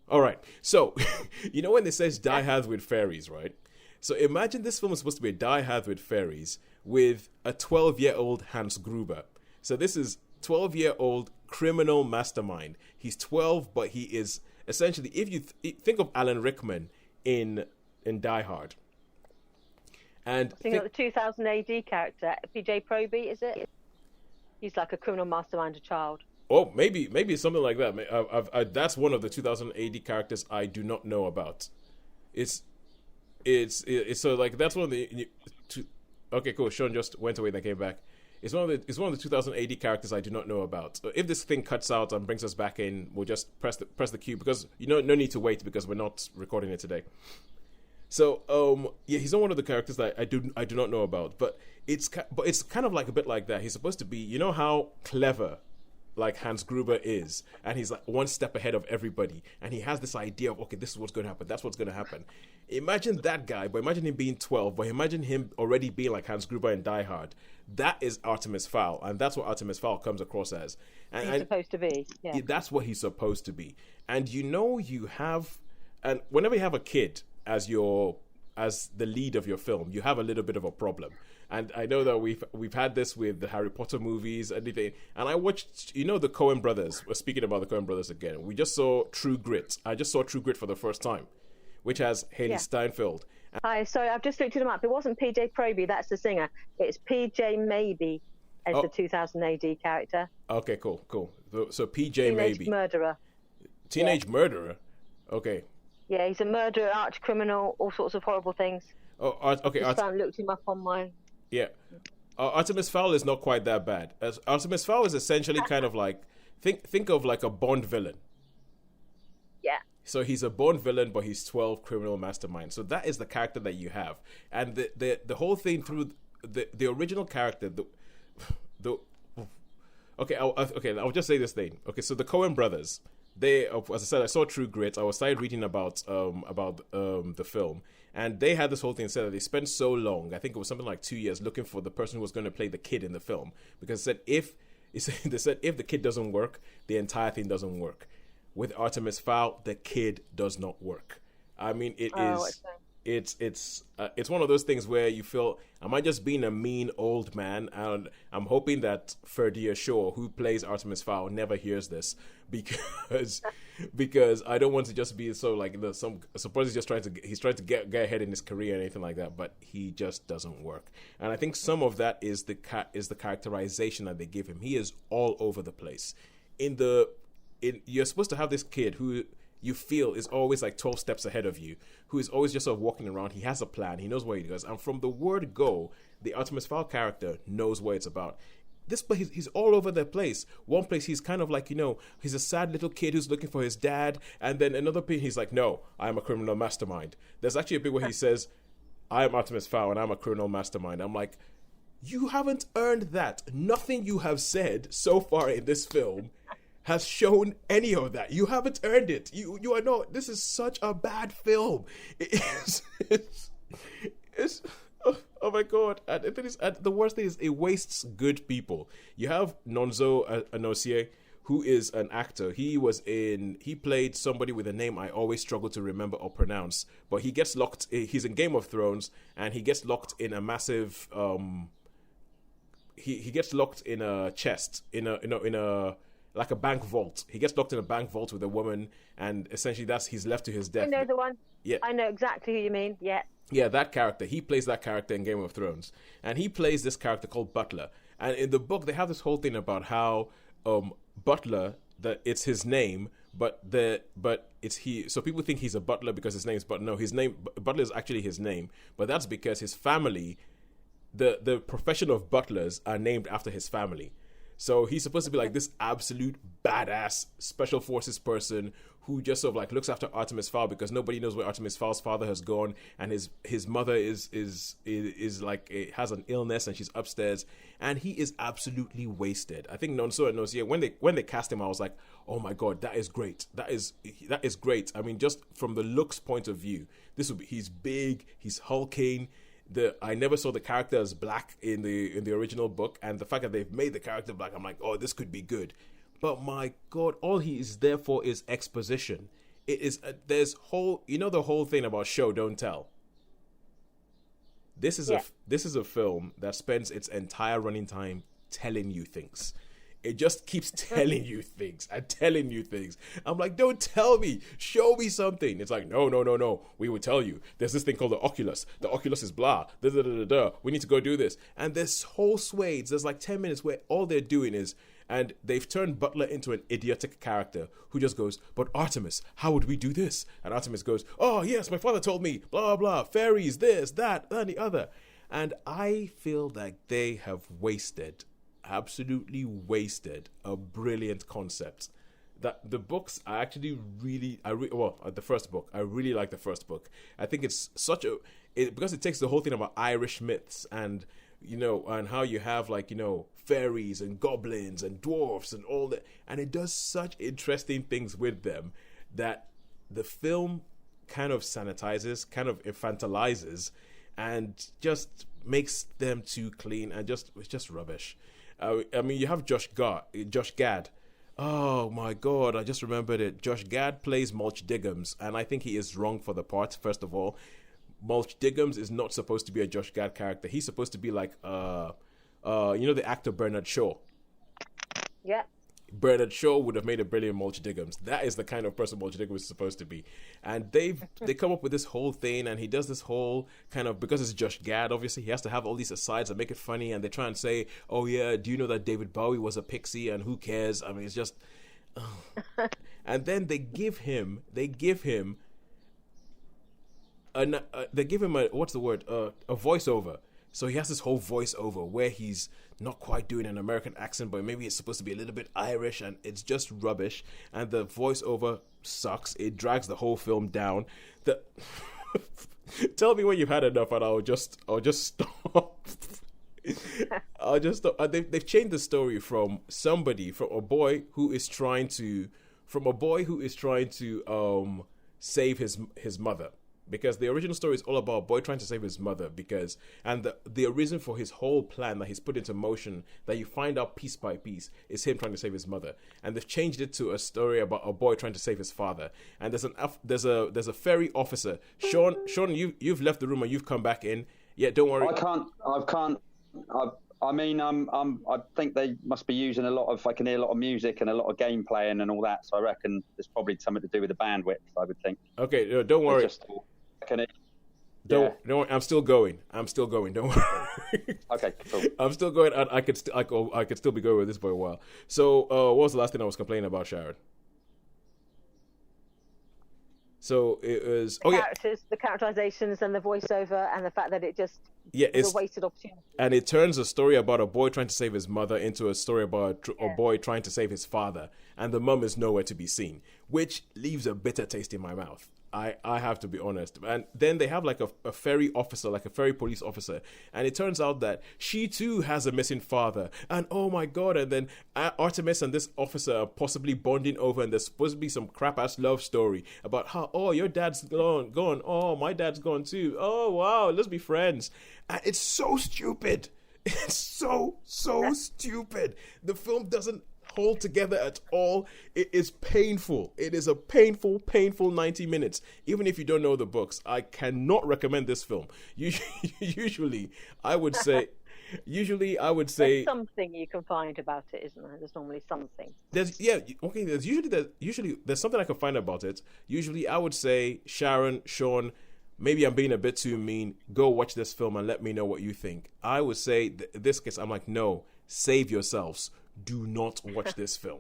All right, so, when it says Die Hard with fairies, right? So imagine this film is supposed to be a Die Hard with fairies with a 12-year-old Hans Gruber. So this is 12-year-old criminal mastermind. He's 12, but he is essentially, if you think of Alan Rickman in Die Hard. And think of the 2000 AD character, PJ Proby, is it? He's like a criminal mastermind, a child. Oh, maybe something like that. That's one of the 2000 AD characters I do not know about. It's so like that's one of the. Okay, cool. Sean just went away and then came back. It's one of the 2000 AD characters I do not know about. So if this thing cuts out and brings us back in, we'll just press the cue, because no need to wait because we're not recording it today. So he's not one of the characters that I do not know about, but it's kind of like a bit like that. He's supposed to be, how clever like Hans Gruber is, and he's like one step ahead of everybody, and he has this idea of, okay, this is what's going to happen, that's what's going to happen. Imagine that guy, but imagine him being 12, but imagine him already being like Hans Gruber in Die Hard. That is Artemis Fowl, and that's what Artemis Fowl comes across as. And he's supposed to be, yeah. That's what he's supposed to be. And and whenever you have a kid as the lead of your film, you have a little bit of a problem. And I know that we've had this with the Harry Potter movies and everything. And I watched, the Coen brothers. We're speaking about the Coen brothers again. We just saw True Grit. I just saw True Grit for the first time, which has Haley Steinfeld. Hi, sorry, I've just looked him up. It wasn't PJ Proby, that's the singer. It's PJ Maybe as the 2000 AD character. Okay, cool. So PJ Maybe. Teenage murderer? Okay. Yeah, he's a murderer, arch criminal, all sorts of horrible things. Oh, okay. I looked him up on my... Yeah. Artemis Fowl is not quite that bad. Artemis Fowl is essentially kind of like, think of like a Bond villain. Yeah. So he's a born villain, but he's 12 criminal mastermind. So that is the character that you have, and the whole thing through the original character, the okay, I'll just say this thing. Okay, so the Coen brothers, they, as I said, I saw True Grit. I started reading about the film, and they had this whole thing said that they spent so long, I think it was something like 2 years, looking for the person who was going to play the kid in the film, because they said if the kid doesn't work, the entire thing doesn't work. With Artemis Fowl, the kid does not work. I mean, it's one of those things where you feel, am I just being a mean old man? And I'm hoping that Ferdia Shaw, who plays Artemis Fowl, never hears this, because I don't want to just be so like suppose he's trying to get ahead in his career and anything like that, but he just doesn't work. And I think some of that is the characterization that they give him. He is all over the place. You're supposed to have this kid who you feel is always like 12 steps ahead of you, who is always just sort of walking around. He has a plan. He knows where he goes. And from the word go, the Artemis Fowl character knows what it's about. But he's all over the place. One place he's kind of like, he's a sad little kid who's looking for his dad. And then another place he's like, no, I'm a criminal mastermind. There's actually a bit where he says, I am Artemis Fowl and I'm a criminal mastermind. I'm like, you haven't earned that. Nothing you have said so far in this film has shown any of that. You haven't earned it. You are not. This is such a bad film. It's oh my god. And the worst thing is it wastes good people. You have Nonso Anozie, who is an actor. He played somebody with a name I always struggle to remember or pronounce, but he gets locked. He's in Game of Thrones, and he gets locked in a massive he gets locked in a chest in a like a bank vault. He gets locked in a bank vault with a woman, and essentially he's left to his death. I know the one. Yeah. I know exactly who you mean. Yeah. Yeah, that character. He plays that character in Game of Thrones. And he plays this character called Butler. And in the book, they have this whole thing about how Butler, that it's his name, but it's he. So people think he's a butler because his name's Butler. No, Butler is actually his name. But that's because his family, the profession of butlers are named after his family. So he's supposed to be like this absolute badass special forces person who just sort of like looks after Artemis Fowl, because nobody knows where Artemis Fowl's father has gone, and his mother is like has an illness and she's upstairs, and he is absolutely wasted. I think Nonso Anozie, when they cast him, I was like, oh my god, that is great. That is great. I mean, just from the looks point of view, he's big, he's hulking. I never saw the character as black in the original book, and the fact that they've made the character black, I'm like, oh, this could be good. But my god, all he is there for is exposition. It is there's whole, the whole thing about show don't tell. This is a film that spends its entire running time telling you things. It just keeps telling you things and telling you things. I'm like, don't tell me. Show me something. It's like, no. We will tell you. There's this thing called the Oculus. The Oculus is blah. We need to go do this. And there's whole swathes. There's like 10 minutes where all they're doing is, and they've turned Butler into an idiotic character who just goes, but Artemis, how would we do this? And Artemis goes, oh yes, my father told me, blah, blah, fairies, this, that, and the other. And I feel like they have absolutely wasted a brilliant concept. That the books are actually the first book, I really like the first book. I think it's because it takes the whole thing about Irish myths and and how you have fairies and goblins and dwarfs and all that, and it does such interesting things with them that the film kind of sanitizes, kind of infantilizes, and just makes them too clean, and it's just rubbish. I mean, you have Josh Gad. Oh my god, I just remembered it. Josh Gad plays Mulch Diggums, and I think he is wrong for the part. First of all, Mulch Diggums is not supposed to be a Josh Gad character. He's supposed to be like the actor Bernard Shaw. Yeah. Bernard Shaw would have made a brilliant Mulch Diggums. That is the kind of person Mulch Diggums is supposed to be. And they come up with this whole thing, and he does this whole kind of, because it's Josh Gad, obviously, he has to have all these asides that make it funny, and they try and say, oh yeah, do you know that David Bowie was a pixie, and who cares? I mean, it's just... And then they give him a voiceover. So he has this whole voiceover where he's not quite doing an American accent, but maybe it's supposed to be a little bit Irish, and it's just rubbish. And the voiceover sucks. It drags the whole film down. Tell me when you've had enough, and I'll just stop. I'll just stop. They've changed the story from a boy who is trying to save his mother. Because the original story is all about a boy trying to save his mother, and the reason for his whole plan that he's put into motion, that you find out piece by piece, is him trying to save his mother. And they've changed it to a story about a boy trying to save his father. And there's a ferry officer. Sean, you've left the room and you've come back in. Yeah, don't worry. I think they must be using I can hear a lot of music and a lot of game playing and all that. So I reckon there's probably something to do with the bandwidth, I would think. Okay, no, don't worry. Don't worry. I'm still going. Don't worry. Okay, cool. I'm still going. I could still be going with this for a while. So, what was the last thing I was complaining about, Sharon? So it was the characterizations and the voiceover and the fact that it's a wasted opportunity. And it turns a story about a boy trying to save his mother into a story about a boy trying to save his father, and the mum is nowhere to be seen, which leaves a bitter taste in my mouth. I have to be honest. And then they have like a ferry officer, like a ferry police officer, and it turns out that she too has a missing father. And oh my god, and then Artemis and this officer are possibly bonding over, and there's supposed to be some crap ass love story about how, oh, your dad's gone, oh, my dad's gone too, oh wow, let's be friends. And it's so stupid. It's so stupid. The film doesn't hold together at all. It is painful. It is a painful 90 minutes. Even if you don't know the books, I cannot recommend this film. Usually I would say there's something you can find about it, isn't there? There's normally something. There's something I can find about it. Usually I would say, Sharon, Sean, maybe I'm being a bit too mean, go watch this film and let me know what you think. I would say this case, I'm like, no, save yourselves. Do not watch this film.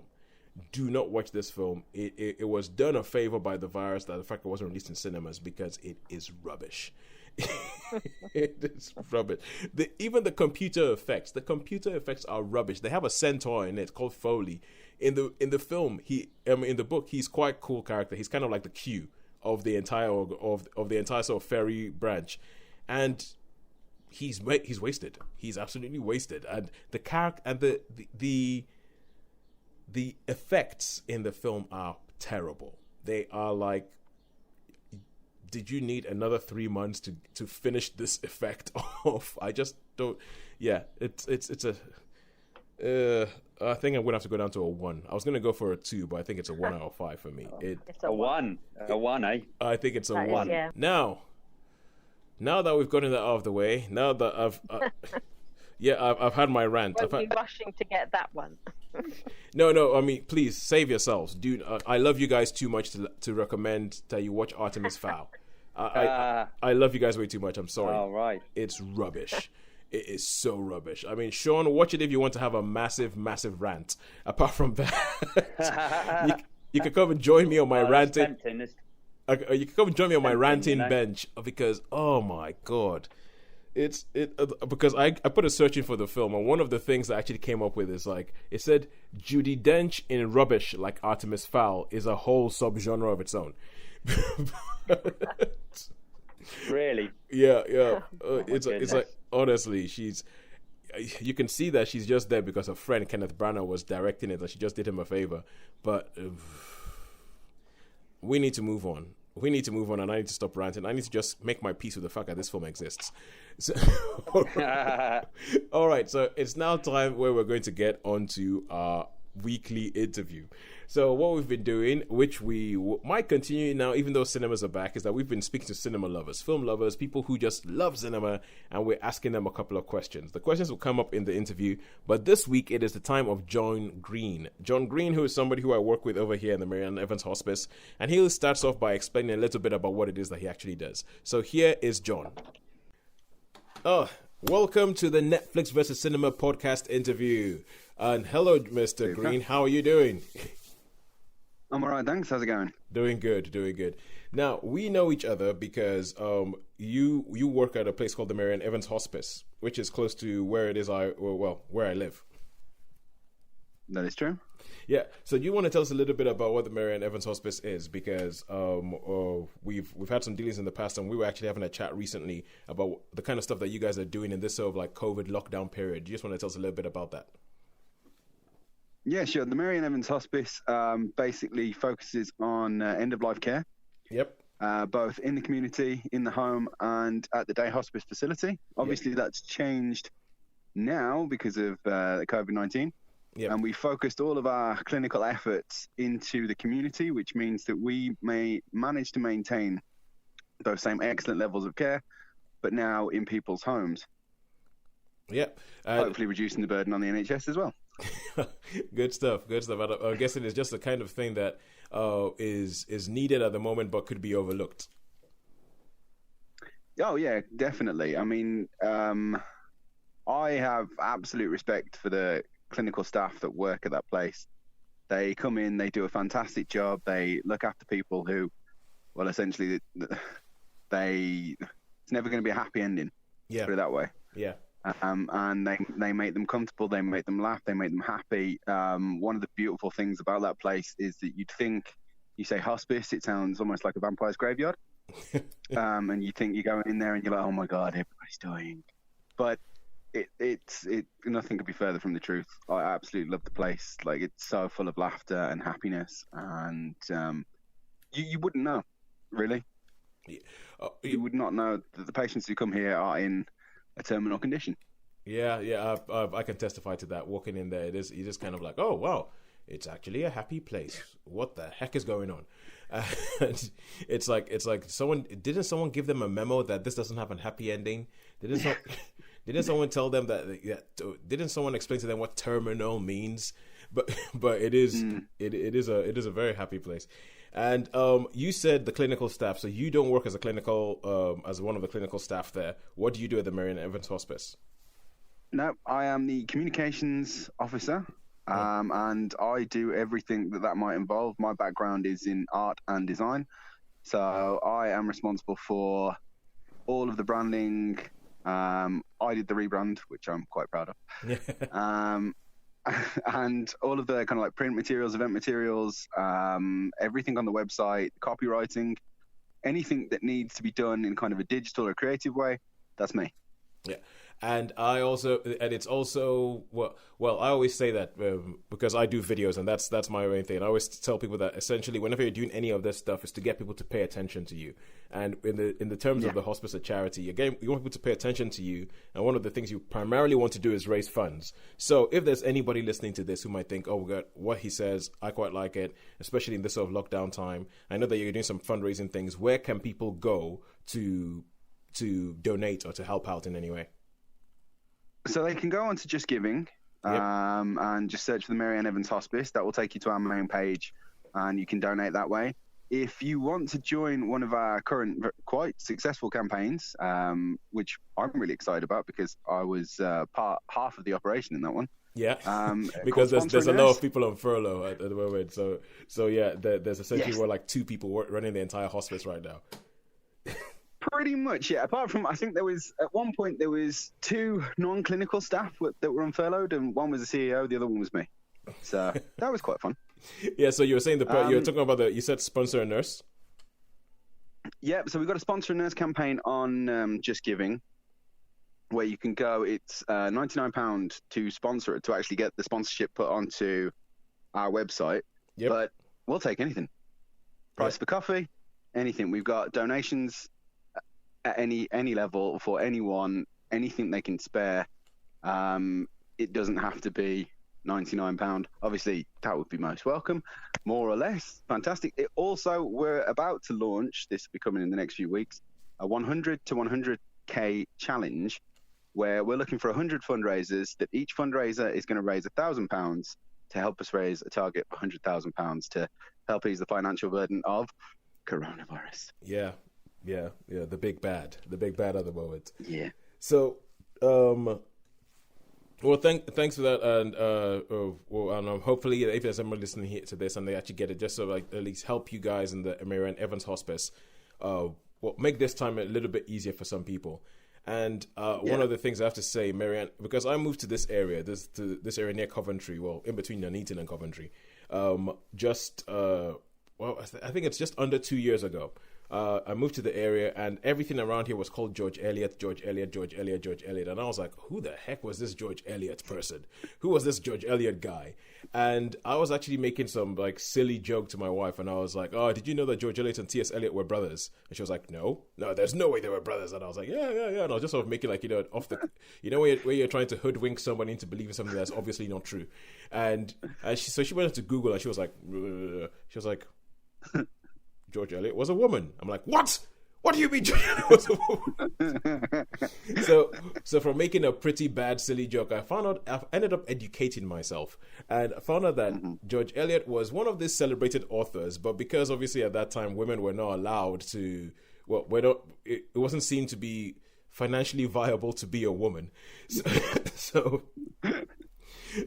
Do not watch this film. It was done a favor by the virus that the fact it wasn't released in cinemas, because it is rubbish. It is rubbish. Even the computer effects are rubbish. They have a centaur in it called Foley. In the film, in the book, he's quite a cool character. He's kind of like the Q of the entire of the entire sort of fairy branch, and he's wasted. He's absolutely wasted. And the character and the effects in the film are terrible. They are like, did you need another 3 months to finish this effect off? I just don't. Yeah, it's a. I think I'm gonna have to go down to a 1. I was gonna go for a 2, but I think it's a 1 out of 5 for me. It's a 1. A 1, eh? I think it's a 1. Yeah. Now that we've gotten that out of the way, now that I've had my rant. Won't be rushing to get that one. No. I mean, please save yourselves, dude. I love you guys too much to recommend that you watch Artemis Fowl. I love you guys way too much. I'm sorry. All right. It's rubbish. It is so rubbish. I mean, Sean, watch it if you want to have a massive rant. Apart from that, you can come and join me on my ranting. You can come and join me on my ranting bench, because oh my god, because I put a search in for the film, and one of the things I actually came up with is like, it said Judi Dench in rubbish like Artemis Fowl is a whole subgenre of its own. Really? Yeah. It's like, honestly, you can see that she's just there because her friend Kenneth Branagh was directing it, and she just did him a favor. But we need to move on. And I need to stop ranting. I need to just make my peace with the fact that this film exists. So, all right, so it's now time where we're going to get onto our weekly interview. So what we've been doing, which we might continue now, even though cinemas are back, is that we've been speaking to cinema lovers, film lovers, people who just love cinema, and we're asking them a couple of questions. The questions will come up in the interview, but this week it is the time of John Greene. John Greene, who is somebody who I work with over here in the Mary Ann Evans Hospice, and he starts off by explaining a little bit about what it is that he actually does. So here is John. Welcome to the Netflix versus Cinema podcast interview. And hello, Mr. Greene. How are you doing? I'm all right, thanks. How's it going? Doing good, doing good. Now, we know each other because you work at a place called the Mary Ann Evans Hospice, which is close to where it is where I live. That is true. Yeah. So you want to tell us a little bit about what the Mary Ann Evans Hospice is, because we've had some dealings in the past, and we were actually having a chat recently about the kind of stuff that you guys are doing in this sort of like COVID lockdown period. You just want to tell us a little bit about that? Yeah, sure. The Mary Ann Evans Hospice basically focuses on end-of-life care. Yep. Both in the community, in the home, and at the day hospice facility. Obviously, that's changed now because of COVID-19. Yep. And we focused all of our clinical efforts into the community, which means that we may manage to maintain those same excellent levels of care, but now in people's homes. Yep. Hopefully reducing the burden on the NHS as well. Good stuff. Good stuff. I'm guessing it's just the kind of thing that is needed at the moment, but could be overlooked. Oh, yeah, definitely. I mean, I have absolute respect for the clinical staff that work at that place. They come in, they do a fantastic job. They look after people who, well, essentially, it's never going to be a happy ending. Yeah. Put it that way. Yeah. And they make them comfortable, they make them laugh, they make them happy. One of the beautiful things about that place is that you'd think, you say hospice, it sounds almost like a vampire's graveyard. And you think you go in there and you're like, oh my God, everybody's dying. But it's nothing could be further from the truth. I absolutely love the place. Like, it's so full of laughter and happiness, and you wouldn't know, really. You would not know that the patients who come here are in a terminal condition. Yeah, I can testify to that. Walking in there, you're just kind of like, oh wow, it's actually a happy place. What the heck is going on? And it's like didn't someone give them a memo that this doesn't have a happy ending? Didn't someone tell them that? Yeah, didn't someone explain to them what terminal means? But it is a very happy place. And you said the clinical staff, so you don't work as as one of the clinical staff there. What do you do at the Mary Ann Evans Hospice? No, I am the communications officer, and I do everything that might involve. My background is in art and design, so I am responsible for all of the branding. I did the rebrand, which I'm quite proud of. And all of the kind of like print materials, event materials, everything on the website, copywriting, anything that needs to be done in kind of a digital or creative way, that's me. Yeah. And it's also, well, I always say that because I do videos, and that's my main thing. And I always tell people that essentially whenever you're doing any of this stuff is to get people to pay attention to you. And in the terms of the hospice a charity, you want people to pay attention to you. And one of the things you primarily want to do is raise funds. So if there's anybody listening to this who might think, oh, God, what he says, I quite like it, especially in this sort of lockdown time. I know that you're doing some fundraising things. Where can people go to donate or to help out in any way? So they can go on to Just Giving, and just search for the Mary Ann Evans Hospice. That will take you to our main page, and you can donate that way. If you want to join one of our current quite successful campaigns, which I'm really excited about because I was half of the operation in that one. Yeah, because there's a lot of people on furlough at the moment. So yeah, there's essentially where like 2 people running the entire hospice right now. Pretty much, yeah. Apart from, I think at one point there was 2 non-clinical staff that were on furloughed, and one was the CEO, the other one was me. So that was quite fun. Yeah. So you were saying you were talking about you said sponsor a nurse. Yeah. So we've got a sponsor a nurse campaign on Just Giving, where you can go. It's £99 to sponsor it, to actually get the sponsorship put onto our website. Yep. But we'll take anything. Price for coffee, anything. We've got donations at any level for anyone, anything they can spare. It doesn't have to be £99. Obviously, that would be most welcome, more or less. Fantastic. It also, we're about to launch, this will be coming in the next few weeks, a 100 to 100k challenge, where we're looking for 100 fundraisers, that each fundraiser is going to raise £1,000 to help us raise a target of £100,000 to help ease the financial burden of coronavirus. Yeah, the big bad at the moment. Yeah. So, Well, thanks for that, and hopefully, if there's someone listening here to this and they actually get it, just so like at least help you guys in the Mary Ann Evans Hospice, make this time a little bit easier for some people. And one of the things I have to say, Mary Ann, because I moved to this area near Coventry, well, in between Nuneaton and Coventry, I think it's just under 2 years ago. I moved to the area, and everything around here was called George Eliot. And I was like, who the heck was this George Eliot person? Who was this George Eliot guy? And I was actually making some like silly joke to my wife, and I was like, oh, did you know that George Eliot and T.S. Eliot were brothers? And she was like, no, there's no way they were brothers. And I was like, yeah. And I was just sort of making like, off the, where you're trying to hoodwink somebody into believing something that's obviously not true. And she went to Google, and she was like, George Eliot was a woman. I'm like, what? What do you mean George Eliot was a woman? So from making a pretty bad, silly joke, I ended up educating myself, and I found out that George Eliot was one of these celebrated authors, but because obviously at that time women were not allowed to, it wasn't seen to be financially viable to be a woman. So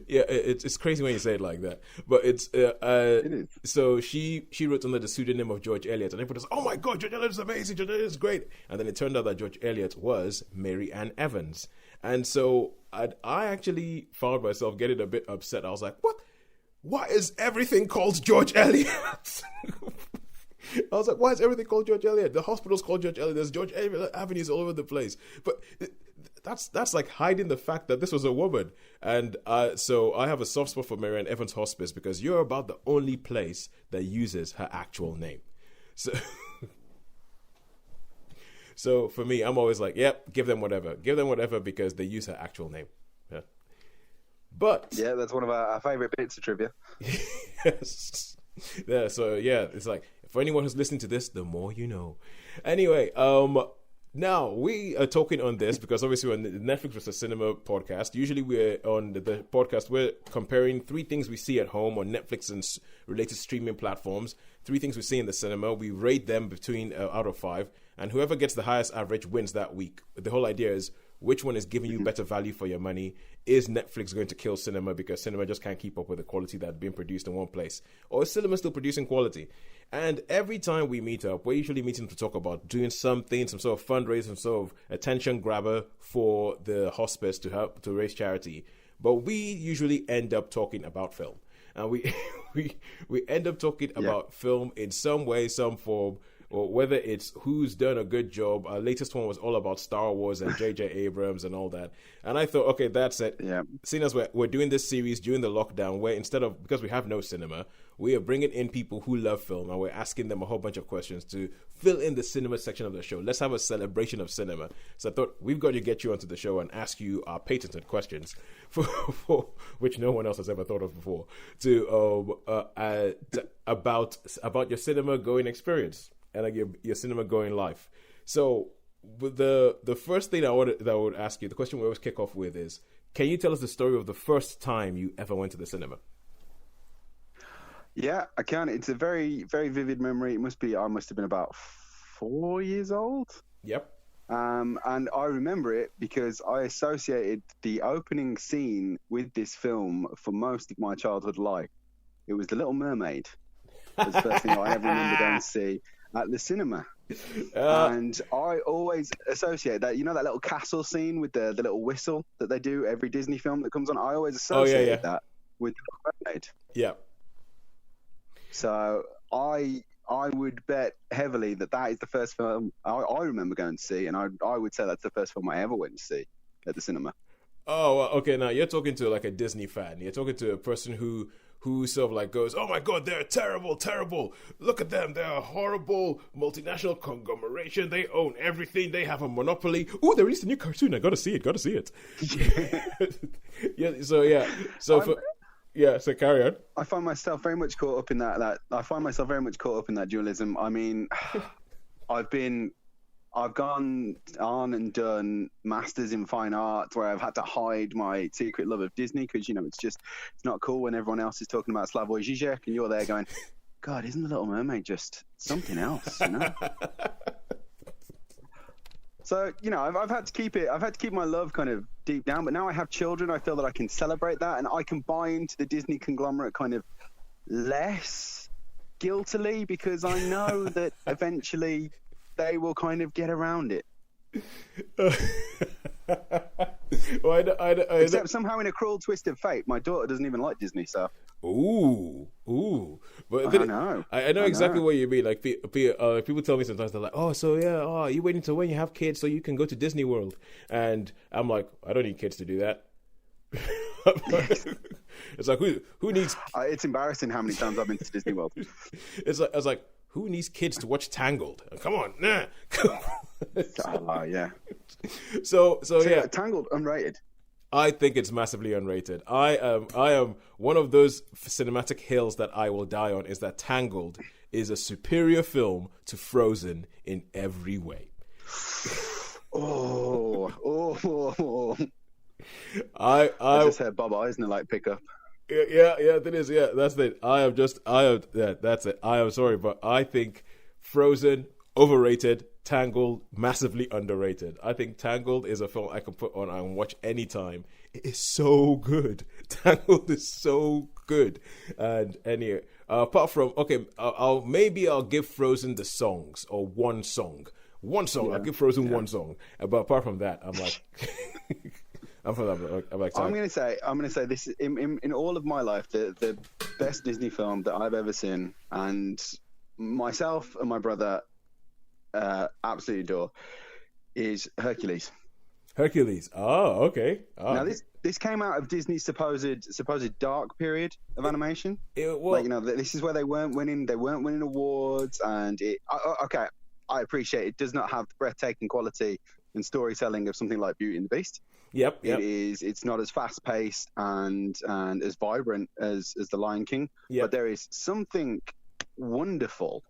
yeah, it's crazy when you say it like that, but it is. So she wrote under the pseudonym of George Eliot, and everybody was, oh my God, George Eliot is amazing, George Eliot is great. And then it turned out that George Eliot was Mary Ann Evans, and so I actually found myself getting a bit upset. I was like, what? Why is everything called George Eliot? I was like, why is everything called George Eliot? The hospital's called George Eliot. There's George Eliot avenues all over the place, but that's like hiding the fact that this was a woman. And so I have a soft spot for Mary Ann Evans Hospice because you're about the only place that uses her actual name. So for me, I'm always like, yep, give them whatever because they use her actual name. Yeah. But yeah, that's one of our favorite bits of trivia. Yes. Yeah. So yeah, it's like for anyone who's listening to this, the more you know. Anyway, now, we are talking on this because obviously we're on the Netflix vs. Cinema podcast. Usually we're on the podcast, we're comparing 3 things we see at home on Netflix and related streaming platforms, 3 things we see in the cinema. We rate them between out of 5, and whoever gets the highest average wins that week. The whole idea is which one is giving you better value for your money. Is Netflix going to kill cinema because cinema just can't keep up with the quality that's being produced in one place? Or is cinema still producing quality? And every time we meet up, we're usually meeting to talk about doing something, some sort of fundraising, some sort of attention grabber for the hospice to help to raise charity. But we usually end up talking about film. And we end up talking about film in some way, some form, or whether it's who's done a good job. Our latest one was all about Star Wars and J.J. Abrams and all that. And I thought, okay, that's it. Yeah. Seeing as we're doing this series during the lockdown, where instead of, because we have no cinema, we are bringing in people who love film, and we're asking them a whole bunch of questions to fill in the cinema section of the show. Let's have a celebration of cinema. So I thought we've got to get you onto the show and ask you our patented questions, for which no one else has ever thought of before, about your cinema going experience and like your cinema going life. So the first thing that I would ask you, the question we always kick off with is, can you tell us the story of the first time you ever went to the cinema? Yeah, I can. It's a very, very vivid memory. I must have been about 4 years old. Yep. And I remember it because I associated the opening scene with this film for most of my childhood life. It was The Little Mermaid. It was the first thing I ever remember going to see at the cinema. And I always associate that, that little castle scene with the little whistle that they do every Disney film that comes on. I always associate that with The Little Mermaid. Yeah. So I would bet heavily that is the first film I remember going to see, and I would say that's the first film I ever went to see at the cinema. Oh, well, okay. Now you're talking to like a Disney fan. You're talking to a person who sort of like goes, oh my God, they're terrible. Look at them. They're a horrible multinational conglomeration. They own everything. They have a monopoly. Oh, they released a new cartoon. I got to see it. So carry on. I find myself very much caught up in that dualism. I mean, I've gone on and done masters in fine art where I've had to hide my secret love of Disney because it's not cool when everyone else is talking about Slavoj Žižek and you're there going, God, isn't The Little Mermaid just something else? So, I've had to keep it. I've had to keep my love kind of deep down. But now I have children. I feel that I can celebrate that, and I can buy into the Disney conglomerate kind of less guiltily, because I know that eventually they will kind of get around it. Well, Except somehow, in a cruel twist of fate, my daughter doesn't even like Disney stuff. Ooh. But I know. I know exactly what you mean. Like, people tell me sometimes, they're like, "Oh, so yeah, are you waiting till when you have kids so you can go to Disney World?" And I'm like, I don't need kids to do that. It's like, who needs? It's embarrassing how many times I've been to Disney World. I was like, who needs kids to watch Tangled? Come on, nah. Yeah. So yeah, Tangled unrated. I think it's massively unrated. I am one of those cinematic hills that I will die on. Is that Tangled is a superior film to Frozen in every way. Oh. I just heard Bob Eisner pick up. Yeah, that is, yeah, that's it. That's it. I am sorry, but I think Frozen, overrated, Tangled, massively underrated. I think Tangled is a film I can put on and watch anytime. It is so good. Tangled is so good. And anyway, apart from, I'll give Frozen the songs, or one song. Yeah. I'll give Frozen one song. But apart from that, I'm like... I'm going to say this in all of my life, the best Disney film that I've ever seen, and myself and my brother absolutely adore, is Hercules. Hercules. Oh, okay. Oh. Now this came out of Disney's supposed dark period of animation. This is where they weren't winning awards, and I appreciate it does not have the breathtaking quality and storytelling of something like Beauty and the Beast. Yep. It's not as fast paced and as vibrant as The Lion King. Yep. But there is something wonderful,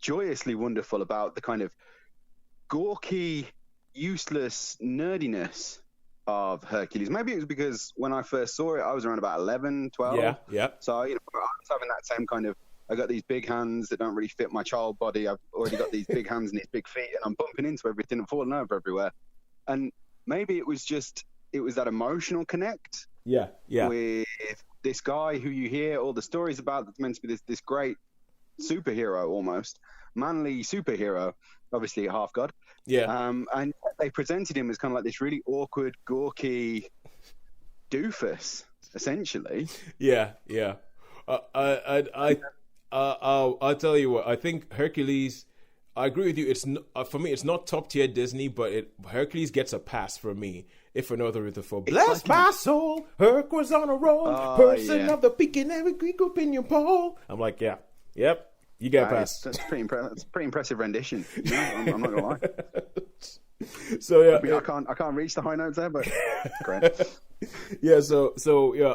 joyously wonderful about the kind of gawky, useless nerdiness of Hercules. Maybe it was because when I first saw it, I was around about 11, 12. Yeah. So, I was having that same kind of, I got these big hands that don't really fit my child body. I've already got these big hands and these big feet, and I'm bumping into everything and falling over everywhere. And maybe it was that emotional connect. Yeah. With this guy who you hear all the stories about, that's meant to be this great superhero, almost manly superhero, obviously a half god. Yeah. And they presented him as kind of like this really awkward, gawky doofus, essentially. Yeah. I'll tell you what. I think Hercules. I agree with you. It's for me. It's not top tier Disney, but Hercules gets a pass for me. If for no other reason, for bless my soul, Herc was on a roll, person of the peak and every Greek opinion poll. I'm like, yep, you get a pass. That's pretty impressive rendition. I'm not gonna lie. So yeah, I can't reach the high notes there, but great. Yeah, so yeah,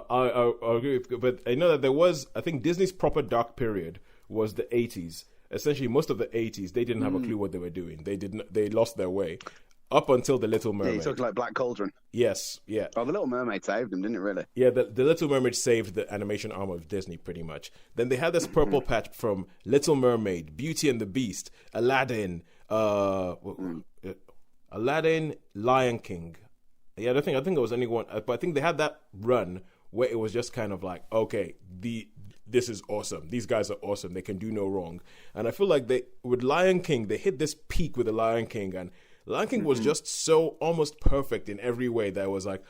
I agree with you, but I know that there was, I think Disney's proper dark period was the 80s. Essentially, most of the 80s, they didn't have a clue what they were doing. They lost their way up until The Little Mermaid. Yeah, you're talking like Black Cauldron. Yes, yeah. Oh, The Little Mermaid saved them, didn't it? Really? Yeah, the Little Mermaid saved the animation arm of Disney pretty much. Then they had this purple patch from Little Mermaid, Beauty and the Beast, Aladdin, Lion King. Yeah, I think it was only one, but I think they had that run where it was just kind of like, okay, this is awesome. These guys are awesome. They can do no wrong. And I feel like with Lion King, they hit this peak with the Lion King, and Lion King was just so almost perfect in every way that I was like,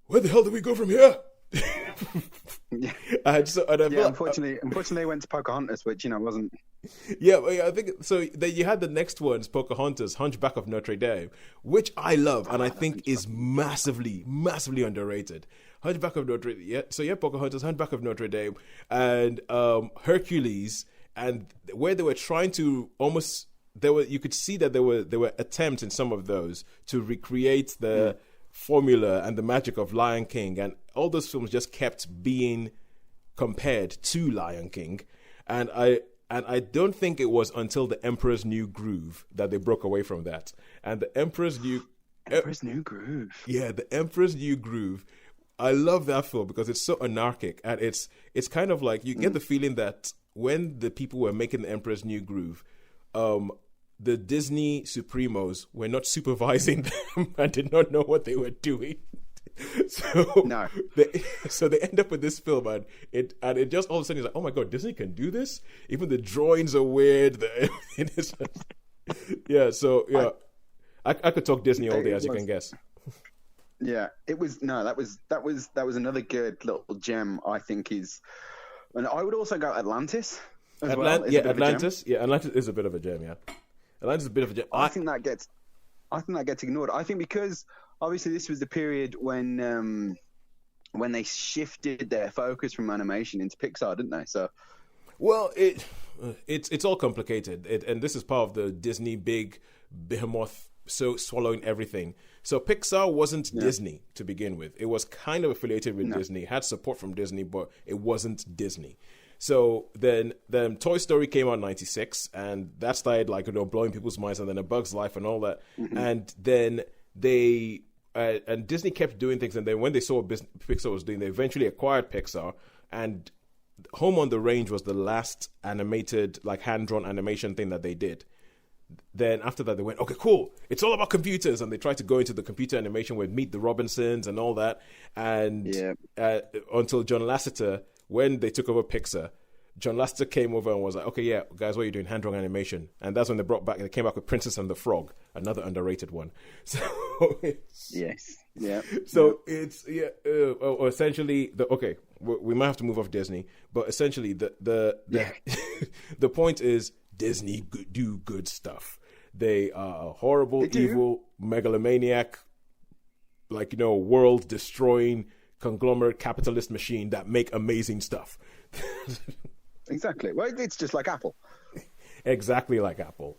where the hell do we go from here? Yeah. Unfortunately, they went to Pocahontas, which wasn't. Yeah, I think so. Then you had the next ones, Pocahontas, Hunchback of Notre Dame, which I love and I think is massively, massively underrated. Hunchback of Notre Dame, yeah. So yeah, Pocahontas, Hunchback of Notre Dame, and Hercules, and where they were trying to almost. You could see that there were attempts in some of those to recreate the formula and the magic of Lion King, and all those films just kept being compared to Lion King, and I don't think it was until The Emperor's New Groove that they broke away from that. And The Emperor's New Groove. Yeah, The Emperor's New Groove. I love that film because it's so anarchic, and it's kind of like you get the feeling that when the people were making The Emperor's New Groove, the Disney Supremos were not supervising them and did not know what they were doing. So No. they end up with this film, and it just all of a sudden is like, oh my god, Disney can do this. Even the drawings are weird. I could talk Disney all day, as you can guess. Yeah, it was no. That was another good little gem. I think and I would also go Atlantis. Atlantis. Yeah, Atlantis is a bit of a gem. Yeah, Atlantis is a bit of a gem. I think that gets ignored. I think because obviously this was the period when they shifted their focus from animation into Pixar, didn't they? So, well, it's all complicated, and this is part of the Disney big behemoth swallowing everything. So Pixar wasn't Disney to begin with. It was kind of affiliated with Disney, had support from Disney, but it wasn't Disney. So then Toy Story came out in 96, and that started blowing people's minds, and then A Bug's Life and all that. Mm-hmm. And then they and Disney kept doing things, and then when they saw what Pixar was doing, they eventually acquired Pixar, and Home on the Range was the last animated, hand-drawn animation thing that they did. Then after that, they went, okay, cool. It's all about computers. And they tried to go into the computer animation with Meet the Robinsons and all that. And until John Lasseter, when they took over Pixar, John Lasseter came over and was like, okay, yeah, guys, what are you doing? Hand-drawn animation. And that's when they came back with Princess and the Frog, another underrated one. So yes. Yeah. So it's, essentially, we might have to move off Disney, but essentially the point is, Disney do good stuff. They are a horrible, evil, megalomaniac, world-destroying conglomerate capitalist machine that make amazing stuff. Exactly. Well, it's just like Apple. Exactly like Apple.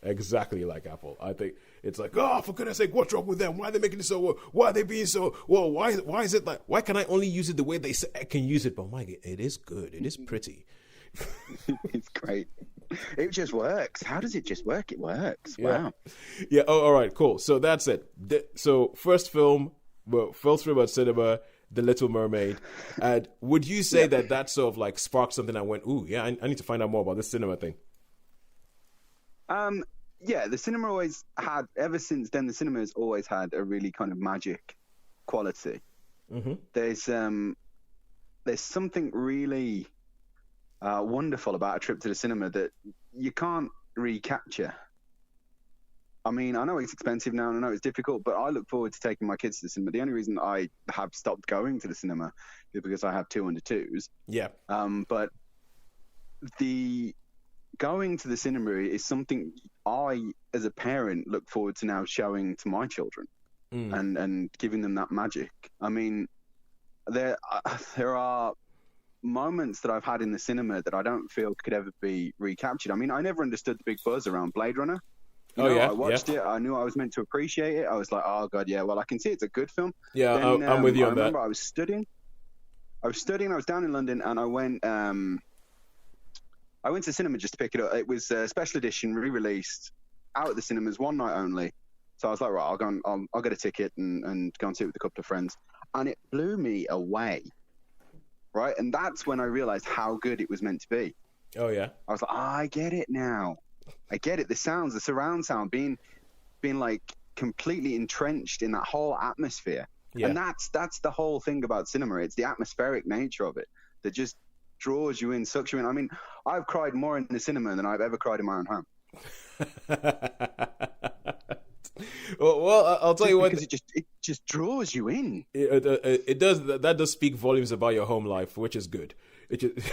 I think it's like, oh, for goodness sake, what's wrong with them? Why are they making it so? Why are they being so? Well, why is it why can I only use it the way they say I can use it? But Mike, it is good. It is pretty. It's great. It just works. How does it just work? It works. Yeah. Wow. Yeah. Oh, all right. Cool. So that's it. So first film, first film at cinema, The Little Mermaid. And would you say that sort of sparked something that went, ooh, yeah, I need to find out more about this cinema thing? Yeah, the cinema always had, ever since then, the cinema has always had a really kind of magic quality. Mm-hmm. There's something really wonderful about a trip to the cinema that you can't recapture. I mean, I know it's expensive now and I know it's difficult, but I look forward to taking my kids to the cinema. The only reason I have stopped going to the cinema is because I have 2 under 2s. Yeah. But the going to the cinema is something I, as a parent, look forward to now showing to my children and giving them that magic. I mean, there are moments that I've had in the cinema that I don't feel could ever be recaptured. I mean, I never understood the big buzz around Blade Runner. I watched it. I knew I was meant to appreciate it. I was like, oh god, yeah. Well, I can see it's a good film. Yeah, then, I'm with you on that. I remember I was studying. I was down in London, and I went to the cinema just to pick it up. It was a special edition, re-released, out at the cinemas, one night only. So I was like, right, I'll get a ticket and go and see it with a couple of friends, and it blew me away. Right, and that's when I realized how good it was meant to be. Oh yeah. I was like, I get it now. I get it. The sounds, the surround sound, being completely entrenched in that whole atmosphere. Yeah. And that's the whole thing about cinema. It's the atmospheric nature of it that just draws you in, sucks you in. I mean, I've cried more in the cinema than I've ever cried in my own home. Well, I'll tell you what. Because it just draws you in. It does. That does speak volumes about your home life, which is good. It just,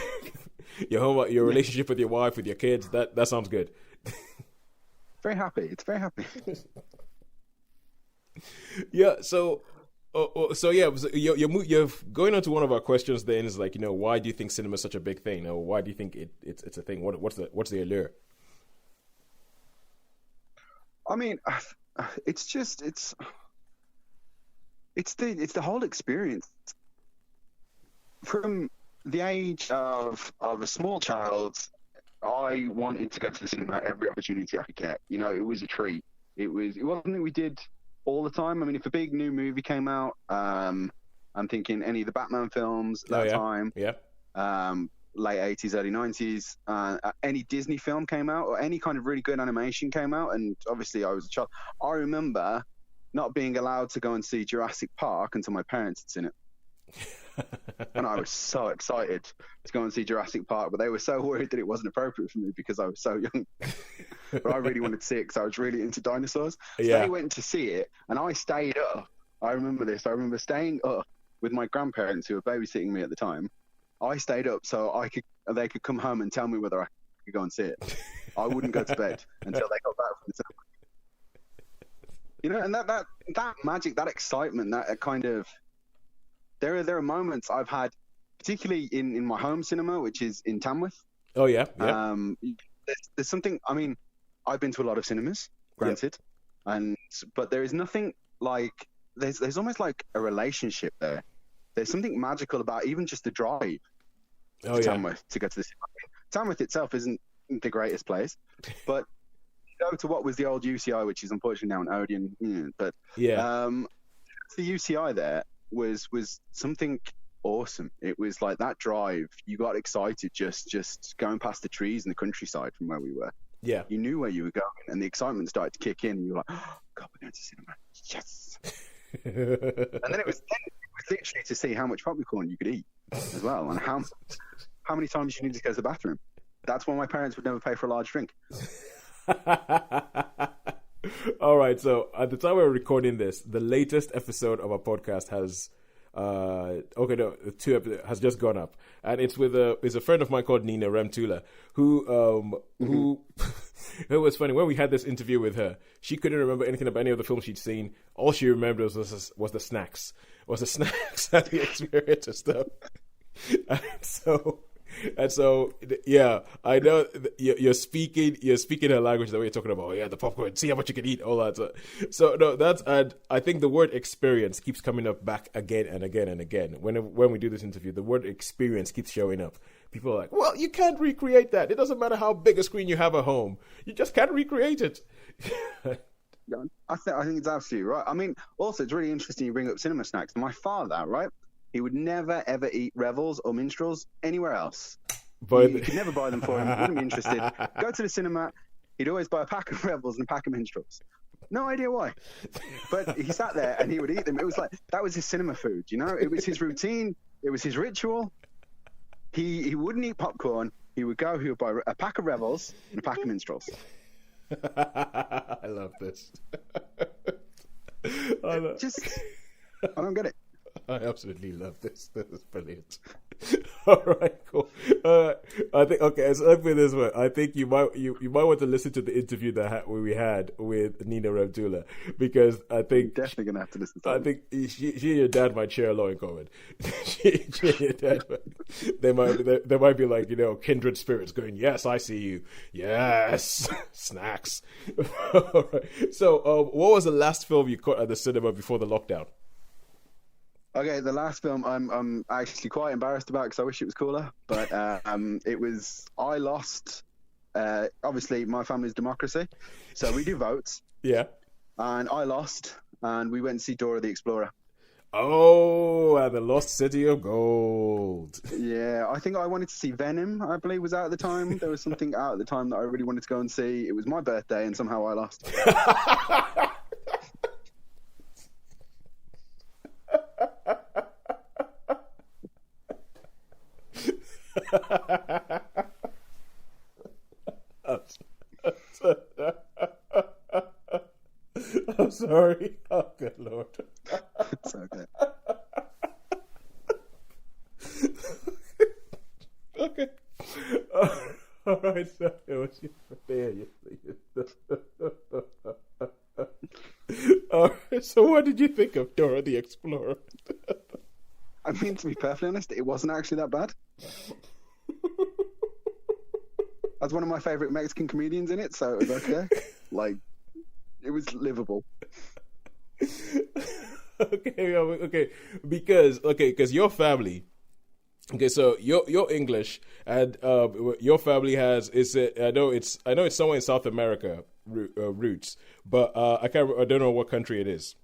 your relationship with your wife, with your kids. That sounds good. Very happy. It's very happy. Yeah. So you're going on to one of our questions. Then is why do you think cinema is such a big thing? Or why do you think it's a thing? What's the allure? I mean, it's the whole experience. From the age of a small child, I wanted to go to the cinema every opportunity I could get. It was a treat. It wasn't that we did all the time. I mean, if a big new movie came out, I'm thinking any of the Batman films at that time. Yeah. late 80s, early 90s. Any Disney film came out, or any kind of really good animation came out, and obviously I was a child. I remember not being allowed to go and see Jurassic Park until my parents had seen it. And I was so excited to go and see Jurassic Park, but they were so worried that it wasn't appropriate for me because I was so young. But I really wanted to see it because I was really into dinosaurs. So they went to see it, and I stayed up. I remember this. I remember staying up with my grandparents who were babysitting me at the time. I stayed up so they could come home and tell me whether I could go and see it. I wouldn't go to bed until they got back from the cinema. You know, and that magic, that excitement, that kind of... There are moments I've had, particularly in my home cinema, which is in Tamworth. Oh, yeah. There's something... I mean, I've been to a lot of cinemas, granted, but there is nothing like... There's almost like a relationship there. There's something magical about even just the drive to Tamworth to get to the cinema. I mean, Tamworth itself isn't the greatest place, but go to what was the old UCI, which is unfortunately now an Odeon. But the UCI there was something awesome. It was like that drive. You got excited just going past the trees in the countryside from where we were. Yeah, you knew where you were going, and the excitement started to kick in. And you were like, "Oh God, we're going to cinema! Yes!" And then it was literally to see how much popcorn you could eat as well, and how many times you needed to go to the bathroom. That's why my parents would never pay for a large drink. All right, so at the time we're recording this, the latest episode of our podcast has has just gone up, and it's with a friend of mine called Nina Remtula, who it was funny when we had this interview with her. She couldn't remember anything about any of the films she'd seen. All she remembered was the snacks, and the experience and stuff. And so, yeah, I know you're speaking her language the way you're talking about. Oh, yeah, the popcorn. See how much you can eat. All that. So no, and I think the word experience keeps coming up back again and again and again. When we do this interview, the word experience keeps showing up. People are like, "Well, you can't recreate that. It doesn't matter how big a screen you have at home. You just can't recreate it." I think it's absolutely right. I mean, also it's really interesting you bring up cinema snacks. My father, right? He would never, ever eat Revels or Minstrels anywhere else. You could never buy them for him. He wouldn't be interested. Go to the cinema. He'd always buy a pack of Revels and a pack of Minstrels. No idea why. But he sat there and he would eat them. It was like, that was his cinema food, you know? It was his routine. It was his ritual. He wouldn't eat popcorn. He would buy a pack of Revels and a pack of Minstrels. I love this. I don't get it. I absolutely love this. This is brilliant. All right, cool. I think so let me this way. I think you might want to listen to the interview that we had with Nina Remtula, because I think you're definitely gonna have to listen to it. I think she and your dad might share a lot in common. she and your dad, they might be like, kindred spirits going, "Yes, I see you. Yes, snacks." All right. So, what was the last film you caught at the cinema before the lockdown? Okay, the last film I'm actually quite embarrassed about because I wish it was cooler, but it was I Lost. Obviously, my family's democracy, so we do votes. Yeah. And I lost, and we went to see Dora the Explorer. Oh, and the Lost City of Gold. Yeah, I think I wanted to see Venom, I believe, was out at the time. There was something out at the time that I really wanted to go and see. It was my birthday, and somehow I lost. I'm sorry. Oh, good Lord. It's okay. Okay. All right. So it was your All right. So what did you think of Dora the Explorer? I mean, to be perfectly honest, it wasn't actually that bad. That's one of my favorite Mexican comedians in it, so it was okay. Like, it was livable. Okay, because your family. Okay, so you're English, and your family I know it's somewhere in South America roots, but I don't know what country it is.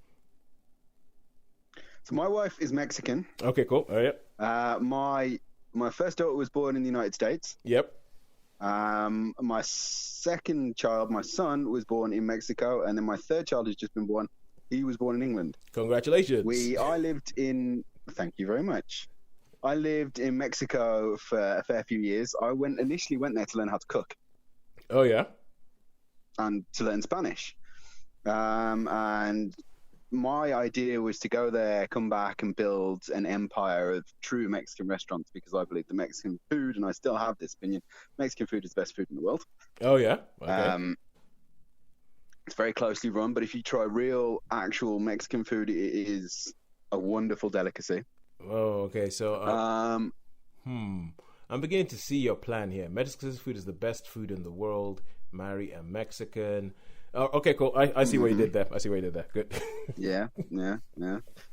So my wife is Mexican. Okay, cool. All right. My my first daughter was born in the United States. Yep. My second child, my son, was born in Mexico, and then my third child has just been born. He was born in England. Congratulations. Thank you very much. I lived in Mexico for a fair few years. I initially went there to learn how to cook. Oh, yeah? And to learn Spanish. And my idea was to go there, come back and build an empire of true Mexican restaurants, because I believe the Mexican food, and I still have this opinion, Mexican food is the best food in the world. Oh, yeah? Okay. It's very closely run, but if you try real, actual Mexican food, it is a wonderful delicacy. Oh, okay. So, I'm beginning to see your plan here. Mexican food is the best food in the world. Marry a Mexican. Oh, okay, cool. I see what you did there. Good. Yeah.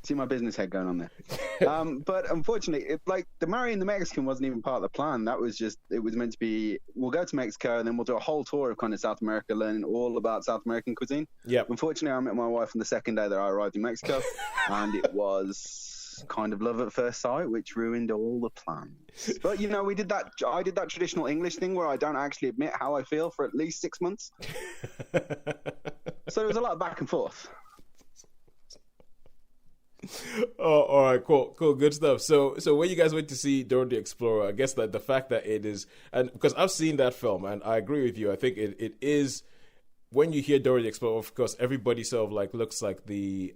See my business head going on there. But unfortunately, the marrying the Mexican wasn't even part of the plan. It was meant to be, we'll go to Mexico and then we'll do a whole tour of kind of South America, learning all about South American cuisine. Yeah. Unfortunately, I met my wife on the second day that I arrived in Mexico, and it was kind of love at first sight, which ruined all the plans. But I did that traditional English thing where I don't actually admit how I feel for at least 6 months. So there was a lot of back and forth. Oh, all right, cool, good stuff. So when you guys went to see Dora the Explorer, I guess that the fact that it is, and because I've seen that film, and I agree with you, I think it is. When you hear Dora the Explorer, of course, everybody sort of looks like the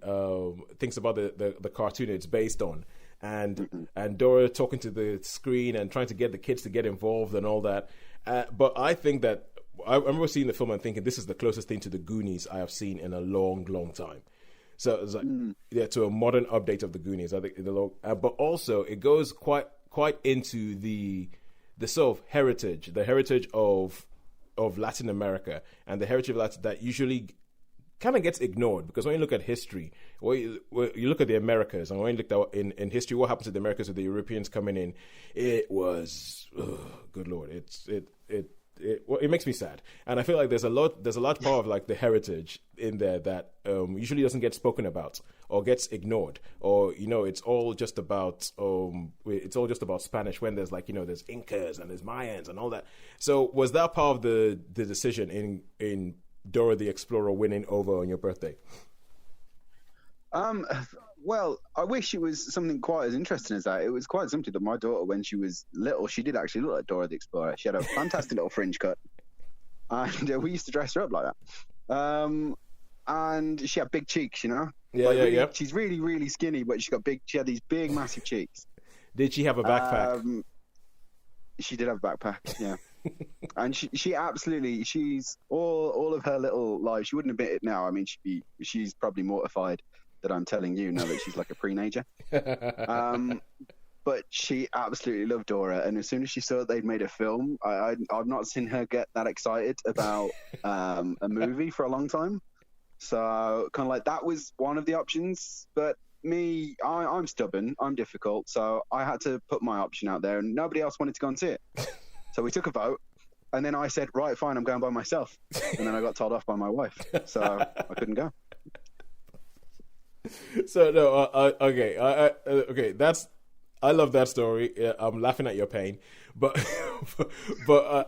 thinks about the cartoon it's based on, and Dora talking to the screen and trying to get the kids to get involved and all that. But I think that I remember seeing the film and thinking this is the closest thing to the Goonies I have seen in a long, long time. So it's like to a modern update of the Goonies. I think but also it goes quite into the sort of heritage, the heritage of Latin America, and the heritage of Latin that usually kind of gets ignored, because when you look at history, you look at the Americas, and when you look at in history, what happened to the Americas with the Europeans coming in, it was good Lord, it makes me sad, and I feel like there's a large part of like the heritage in there that usually doesn't get spoken about or gets ignored, or it's all just about Spanish, when there's there's Incas and there's Mayans and all that. So was that part of the decision in Dora the Explorer winning over on your birthday? Well, I wish it was something quite as interesting as that. It was quite simply that my daughter, when she was little, she did actually look like Dora the Explorer. She had a fantastic little fringe cut, and we used to dress her up like that. And she had big cheeks, Yeah. She's really, really skinny, but she had these big, massive cheeks. Did she have a backpack? She did have a backpack, yeah. And she absolutely, she's all of her little life. She wouldn't admit it now. I mean, she's probably mortified that I'm telling you now that she's like a pre-nager. But she absolutely loved Dora, and as soon as she saw that they'd made a film, I've not seen her get that excited about a movie for a long time. So kind of like that was one of the options. But me, I'm stubborn, I'm difficult, so I had to put my option out there, and nobody else wanted to go and see it. So we took a vote, and then I said, right, fine, I'm going by myself. And then I got told off by my wife, so I couldn't go. So no, okay. I love that story. I'm laughing at your pain, but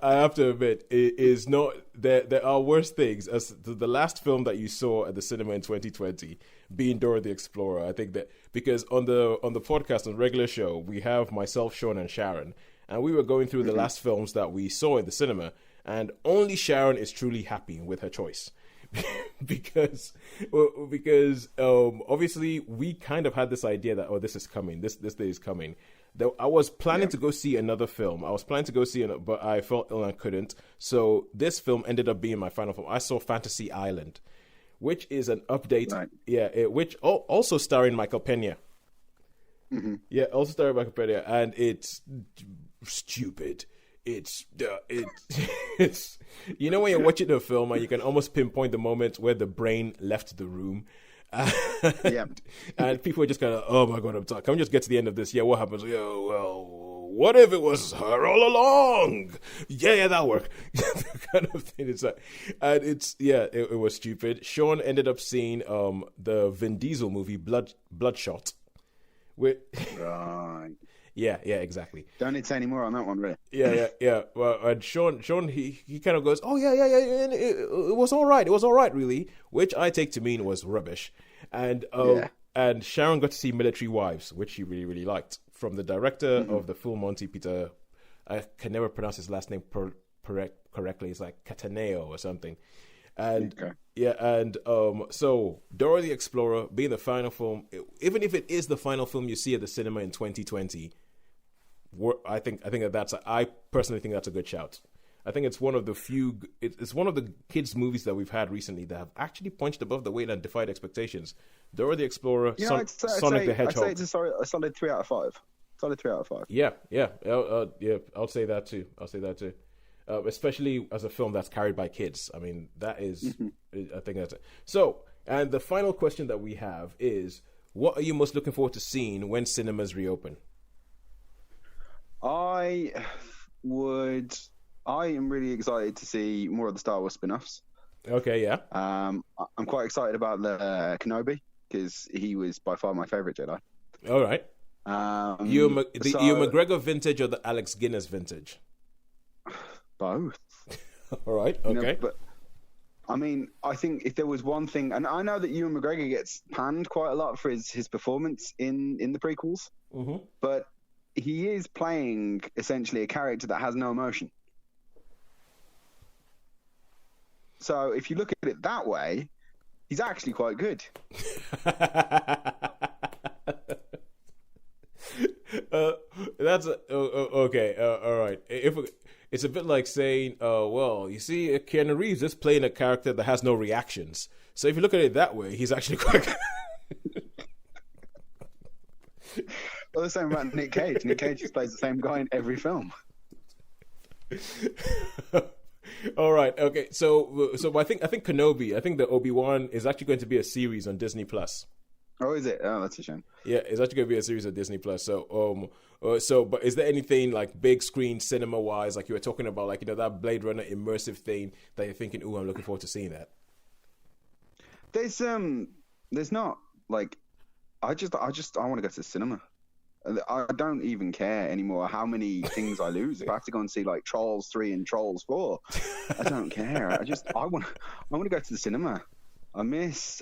I have to admit, it is not. There are worse things. As the last film that you saw at the cinema in 2020, being Dora the Explorer. I think that because on the podcast, on the regular show, we have myself, Sharon, and Sharon, and we were going through the last films that we saw in the cinema, and only Sharon is truly happy with her choice. because obviously we kind of had this idea that this is coming, this day is coming. I was planning to go see another film. But I felt ill and couldn't. So this film ended up being my final film. I saw Fantasy Island, which is an update. Right. Which also starring Michael Pena. Mm-hmm. Yeah, also starring Michael Pena, and it's stupid. It's when you're watching a film and you can almost pinpoint the moment where the brain left the room, and people are just kind of, oh my god, can we just get to the end of this? Yeah, what happens? Yeah, well, what if it was her all along? Yeah, that'll work. Kind of thing. It's like, and it was stupid. Sean ended up seeing the Vin Diesel movie Bloodshot. Right. Yeah, exactly. Don't need to say any more on that one, really. Yeah. Well, and Sean, he kind of goes, oh yeah, and it was all right. It was all right, really, which I take to mean was rubbish. And and Sharon got to see Military Wives, which she really, really liked, from the director of the Full Monty, Peter. I can never pronounce his last name correctly. It's like Cataneo or something. And so Dora the Explorer being the final film, even if it is the final film you see at the cinema in 2020, I personally think that's a good shout. I think it's one of the few. It's one of the kids' movies that we've had recently that have actually punched above the weight and defied expectations. Dora the Explorer, Sonic the Hedgehog. I'd say it's a solid 3 out of 5. Solid 3 out of 5. Yeah. I'll say that too. Especially as a film that's carried by kids. I mean, that is. I think that's it. So, and the final question that we have is: what are you most looking forward to seeing when cinemas reopen? I am really excited to see more of the Star Wars spin-offs. Okay, yeah. I'm quite excited about the Kenobi because he was by far my favorite Jedi. All right. Ewan McGregor vintage or the Alex Guinness vintage? Both. All right. Okay. But I mean, I think if there was one thing, and I know that Ewan McGregor gets panned quite a lot for his performance in the prequels, but he is playing essentially a character that has no emotion. So if you look at it that way, he's actually quite good. That's okay. All right. It's a bit like saying, well, you see, Keanu Reeves is playing a character that has no reactions. So if you look at it that way, he's actually quite good. Well, the same about Nick Cage. Nick Cage just plays the same guy in every film. All right. Okay. So I think Kenobi. I think the Obi-Wan is actually going to be a series on Disney Plus. Oh, is it? Oh, that's a shame. Yeah, it's actually going to be a series on Disney Plus. But is there anything like big screen cinema wise, like you were talking about, like that Blade Runner immersive thing that you're thinking, I'm looking forward to seeing that? There's not like, I want to go to the cinema. I don't even care anymore how many things I lose. If I have to go and see like Trolls 3 and Trolls 4, I don't care. I want to go to the cinema. I miss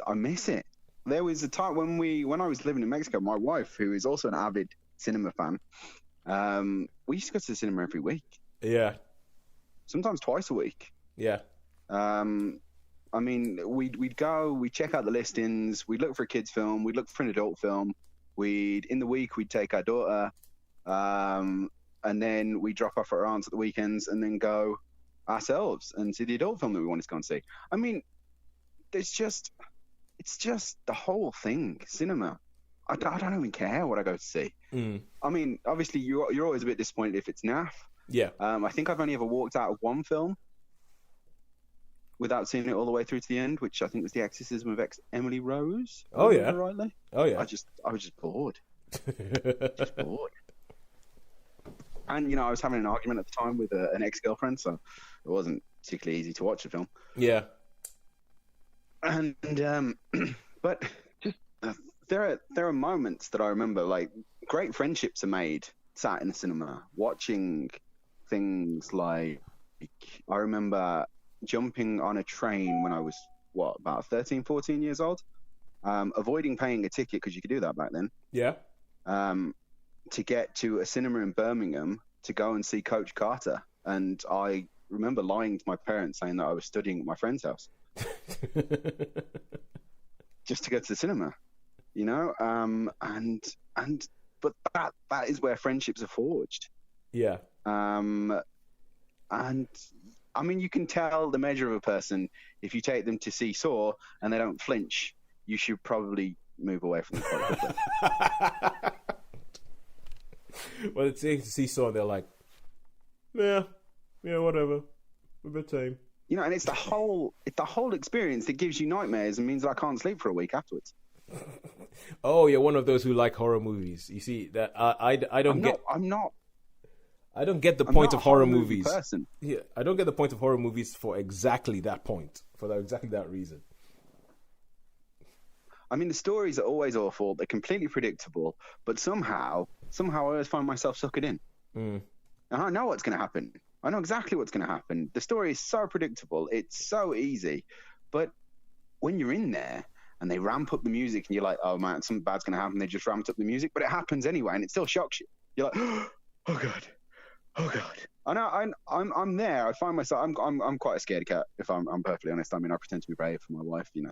it. There was a time when I was living in Mexico, my wife, who is also an avid cinema fan, we used to go to the cinema every week. Yeah. Sometimes twice a week. Yeah. I mean, we'd go, we'd check out the listings, we'd look for a kids film, we'd look for an adult film. In the week, we'd take our daughter, and then we'd drop off at our aunt's at the weekends and then go ourselves and see the adult film that we wanted to go and see. I mean, it's just the whole thing, cinema. I don't even care what I go to see. I mean, obviously, you're always a bit disappointed if it's naff. Yeah. I think I've only ever walked out of one film without seeing it all the way through to the end, which I think was The Exorcism of Emily Rose. Oh yeah, rightly. Oh yeah. I was just bored. Just bored. And I was having an argument at the time with an ex-girlfriend, so it wasn't particularly easy to watch the film. Yeah. And but just there are moments that I remember, like great friendships are made sat in the cinema watching things like I remember jumping on a train when I was about 13, 14 years old, avoiding paying a ticket because you could do that back then. Yeah. To get to a cinema in Birmingham to go and see Coach Carter, and I remember lying to my parents saying that I was studying at my friend's house. Just to go to the cinema, but that is where friendships are forged. Yeah. And I mean, you can tell the measure of a person if you take them to see Saw and they don't flinch. You should probably move away from them quite quickly. Well, it's easy to see Saw, they're like, yeah, whatever, a bit tame. And it's the whole experience that gives you nightmares and means that I can't sleep for a week afterwards. Oh, you're one of those who like horror movies. You see that I don't get. I don't get the point of horror movies. Person. Yeah, I don't get the point of horror movies for exactly that point, exactly that reason. I mean, the stories are always awful. They're completely predictable, but somehow somehow I always find myself suckered in. Mm. And I know what's going to happen. I know exactly what's going to happen. The story is so predictable. It's so easy. But when you're in there and they ramp up the music and you're like, oh man, something bad's going to happen. They just ramped up the music, but it happens anyway, and it still shocks you. You're like, oh God. Oh God. I know. I'm there. I find myself. I'm quite a scaredy cat. If I'm perfectly honest. I mean, I pretend to be brave for my wife. You know.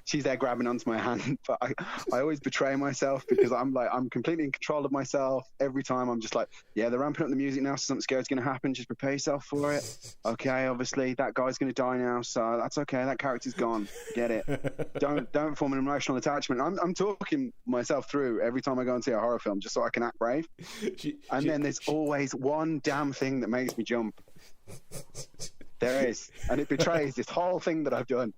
She's there grabbing onto my hand, but I always betray myself because I'm completely in control of myself. Every time I'm just like, yeah, they're ramping up the music now, so something scary's going to happen. Just prepare yourself for it. Okay, obviously that guy's going to die now, so that's okay. That character's gone. Get it. Don't form an emotional attachment. I'm talking myself through every time I go and see a horror film just so I can act brave. Then there's always one damn thing that makes me jump. There is, and it betrays this whole thing that I've done.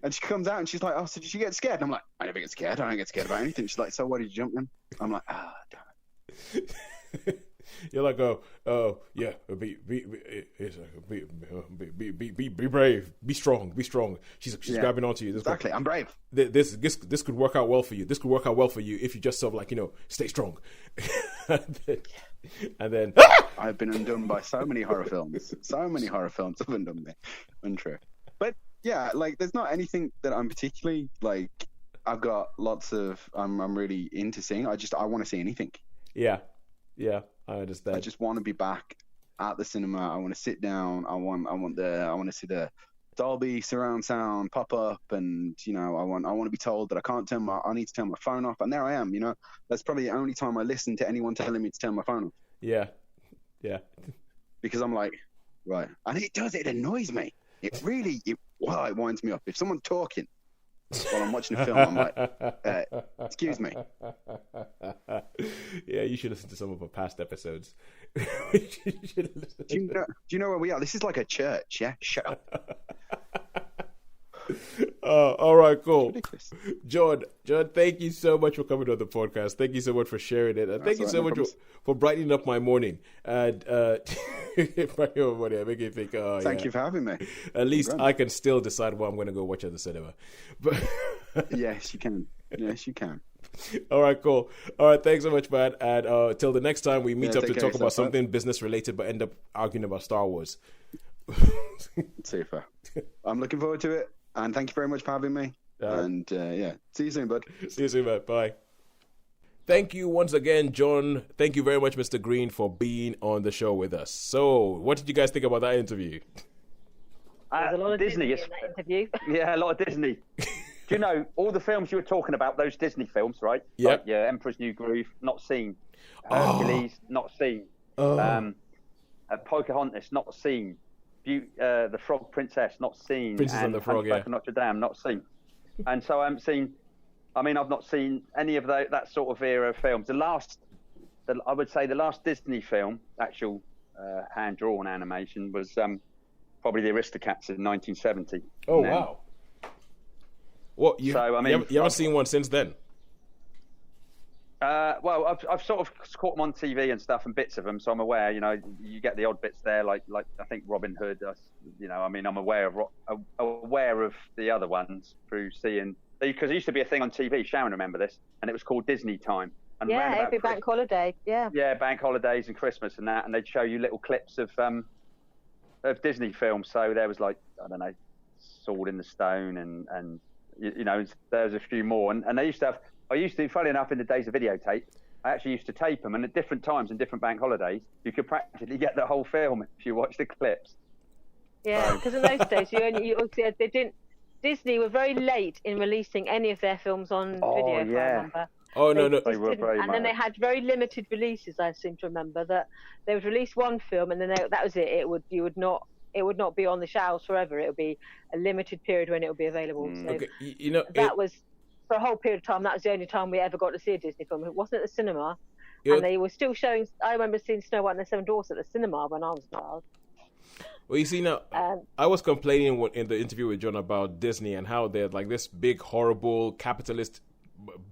And she comes out and she's like, oh, so did you get scared? And I'm like, I never get scared. I don't get scared about anything. She's like, so what did you jump then? I'm like, damn it. You're like, yeah, be brave, be strong. She's grabbing onto you. Exactly, I'm brave. This could work out well for you. This could work out well for you if you just sort of like, stay strong. and then I've been undone by so many horror films. So many horror films have undone me. Untrue. But yeah, like there's not anything that I'm particularly like. I've got lots of. I'm really into seeing. I want to see anything. Yeah, I understand. I just want to be back at the cinema. I want to sit down. I want to see the Dolby surround sound pop up, and I want to be told that I need to turn my phone off, and there I am. That's probably the only time I listen to anyone telling me to turn my phone off. Yeah. Because I'm like, right, and it annoys me. It winds me up. If someone's talking while I'm watching a film, I'm like, excuse me. Yeah, you should listen to some of our past episodes. Do you know where we are? This is like a church, yeah? Shut up. All right, cool. John, thank you so much for coming on the podcast. Thank you so much for sharing it. And thank you so much for brightening up my morning. And brightening up my morning, I make you think, thank you for having me. At least I can still decide what I'm going to go watch at the cinema. But Yes, you can. All right, cool. All right, thanks so much, man. And till the next time we meet up to talk about something business related, but end up arguing about Star Wars. Super. I'm looking forward to it. And thank you very much for having me. And see you soon, bud. See you soon, man. Bye. Thank you once again, John. Thank you very much, Mr. Greene, for being on the show with us. So, what did you guys think about that interview? There's a lot of Disney in that interview. Yeah, a lot of Disney. Do you know, all the films you were talking about, those Disney films, right? Yep. Like, yeah, Emperor's New Groove, not seen. Hercules, not seen. Pocahontas, not seen. The Frog Princess, not seen. Princess and the Frog, Hunchback of Notre Dame, not seen. And so I haven't seen. I've not seen any of that sort of era of films. I would say the last Disney film, actual hand-drawn animation, was probably the Aristocats in 1970. Oh, wow. What, you haven't seen one since then? Well, I've sort of caught them on TV and stuff and bits of them, so I'm aware. You get the odd bits there, like I think Robin Hood. I'm aware of the other ones through seeing, because there used to be a thing on TV. Sharon, remember this? And it was called Disney Time. And every bank holiday. Yeah. Yeah, bank holidays and Christmas and that, and they'd show you little clips of Disney films. So there was Sword in the Stone, and there's a few more, and they used to have. Funny enough, in the days of videotape, I actually used to tape them, and at different times and different bank holidays, you could practically get the whole film if you watch the clips. Yeah, because in those days, they didn't. Disney were very late in releasing any of their films on video. If I remember. Oh no! They were very. And then they had very limited releases. I seem to remember that they would release one film, and then that was it. It would not be on the shelves forever. It would be a limited period when it would be available. So okay, that was. For a whole period of time, that was the only time we ever got to see a Disney film. It wasn't at the cinema, and they were still showing. I remember seeing Snow White and the Seven Dwarfs at the cinema when I was a child. Well, you see now, I was complaining in the interview with John about Disney and how they're like this big, horrible capitalist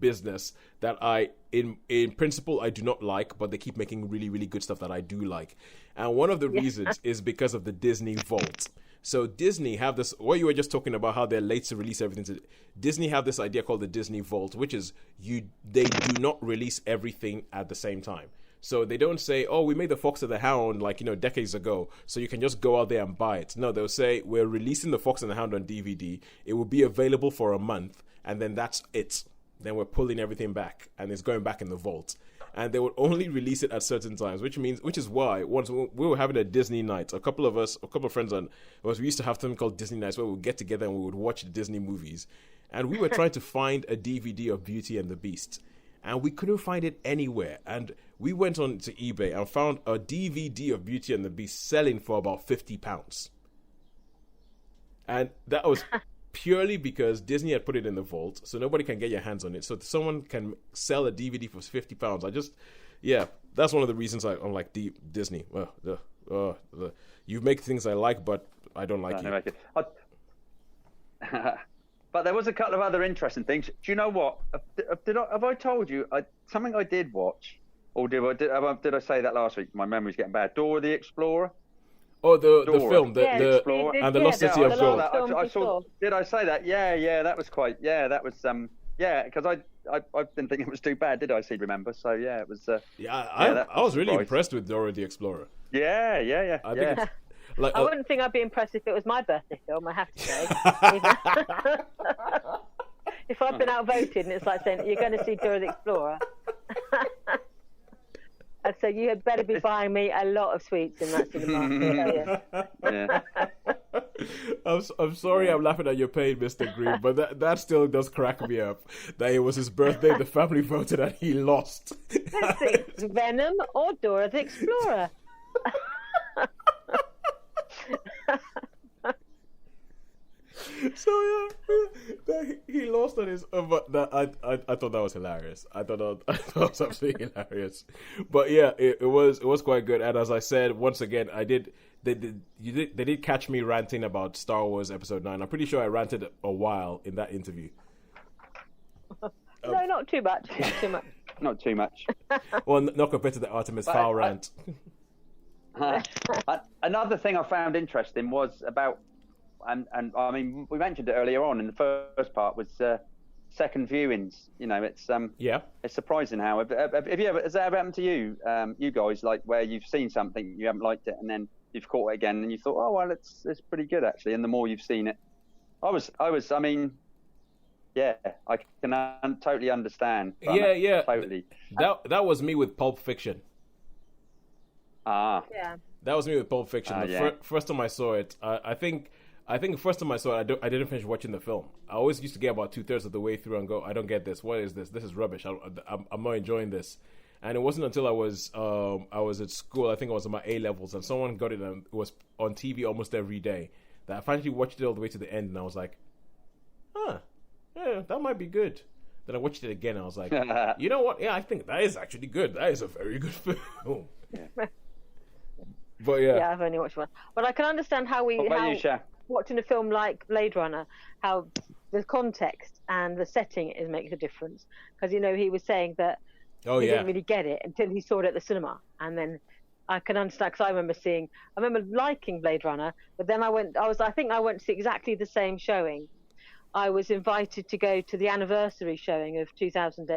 business that I, in principle, I do not like, but they keep making really, really good stuff that I do like. And one of the reasons is because of the Disney Vault. So Disney have this, what you were just talking about, how they're late to release everything. Disney have this idea called the Disney Vault, which is they do not release everything at the same time. So they don't say, oh, we made the Fox and the Hound decades ago, so you can just go out there and buy it. No, they'll say, we're releasing the Fox and the Hound on DVD. It will be available for a month, and then that's it. Then we're pulling everything back, and it's going back in the vault. And they would only release it at certain times, which is why once we were having a Disney night, a couple of friends on us, we used to have something called Disney nights where we would get together and we would watch the Disney movies. And we were trying to find a DVD of Beauty and the Beast, and we couldn't find it anywhere. And we went on to eBay and found a DVD of Beauty and the Beast selling for about £50. And that was purely because Disney had put it in the vault, so nobody can get your hands on it. So someone can sell a DVD for £50. That's one of the reasons I'm like Disney. You make things I like, but I don't like you. But there was a couple of other interesting things. Do you know what? Have I told you something I did watch, or did I say that last week? My memory's getting bad. Dora the Explorer. Oh, the film, the Explorer and the Lost City of Gold. I saw. Did I say that? Yeah, that was quite. Yeah, that was because I didn't think it was too bad, did I? Remember? So yeah, it was. I was really impressed with Dora the Explorer. Yeah. I think it's, I wouldn't think I'd be impressed if it was my birthday film, I have to say. If I've been outvoted and it's like saying, you're going to see Dora the Explorer. I'd say you had better be buying me a lot of sweets in that cinema. Yeah. I'm sorry I'm laughing at your pain, Mr. Greene, but that still does crack me up. That it was his birthday, the family voted and he lost. Let's see, Venom or Dora the Explorer. So he lost on his. But I thought that was hilarious. I thought that was absolutely hilarious. But yeah, it was quite good. And as I said, once again, they did catch me ranting about Star Wars Episode 9. I'm pretty sure I ranted a while in that interview. No, not too much. Not too much. Not too much. Well, not compared to the Artemis Fowl rant. Another thing I found interesting was about, and I mean, we mentioned it earlier on in the first part, was second viewings. It's it's surprising how has that ever happened to you, you guys, like where you've seen something, you haven't liked it, and then you've caught it again, and you thought, oh well, it's pretty good actually, and the more you've seen it, I mean, yeah, I can totally understand. Yeah, totally. That was me with Pulp Fiction. Yeah. That was me with Pulp Fiction. First time I saw it, I think the first time I saw it, I didn't finish watching the film. I always used to get about 2/3 of the way through and go, I don't get this. What is this? This is rubbish. I'm not enjoying this. And it wasn't until I was at school, I think I was on my A levels, and someone got it and it was on TV almost every day, that I finally watched it all the way to the end, and I was like, yeah, that might be good. Then I watched it again, and I was like, you know what? Yeah, I think that is actually good. That is a very good film. Yeah. But yeah, I've only watched one. But I can understand how watching a film like Blade Runner, how the context and the setting makes a difference. Because he was saying that he didn't really get it until he saw it at the cinema, and then I can understand, because I remember liking Blade Runner, but then I think I went to see exactly the same showing. I was invited to go to the anniversary showing of 2000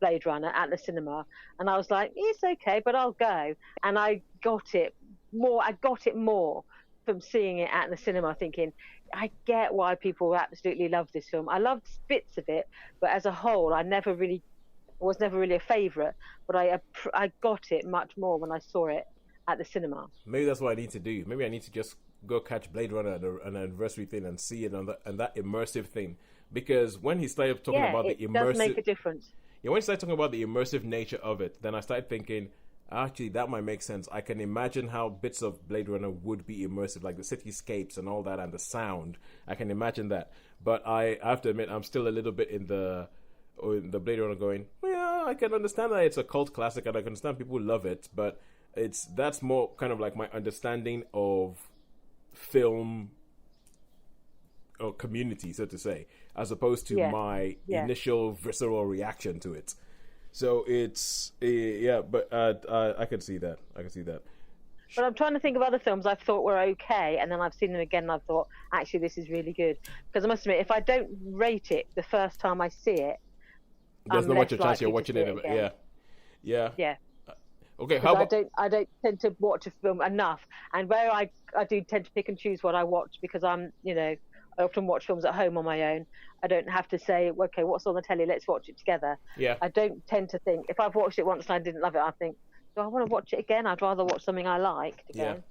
Blade Runner at the cinema, and I was like, it's okay, but I'll go. And I got it more from seeing it at the cinema, thinking, I get why people absolutely love this film. I loved bits of it, but as a whole, I was never really a favourite, but I got it much more when I saw it at the cinema. Maybe that's what I need to do. Maybe I need to just go catch Blade Runner at an anniversary thing and see it and that immersive thing. Because when he started talking about the immersive, does make a difference. Yeah, when he started talking about the immersive nature of it, then I started thinking, actually, that might make sense. I can imagine how bits of Blade Runner would be immersive, like the cityscapes and all that, and the sound. I can imagine that. But I have to admit, I'm still a little bit in the Blade Runner going, well, I can understand that it's a cult classic, and I can understand people love it, but that's more kind of like my understanding of film community, so to say, as opposed to Yeah. my Yeah. initial visceral reaction to it. So it's but I can see that. But I'm trying to think of other films I've thought were okay, and then I've seen them again and I've thought, actually, this is really good. Because I must admit, if I don't rate it the first time I see it, There's I'm not much less a chance you're likely to watching see it. it again. Yeah. Yeah. Okay, how Because about I don't tend to watch a film enough, and where I do tend to pick and choose what I watch because I'm, I often watch films at home on my own. I don't have to say, okay, what's on the telly? Let's watch it together. Yeah. I don't tend to think, if I've watched it once and I didn't love it, I think, do I want to watch it again? I'd rather watch something I liked again. Yeah.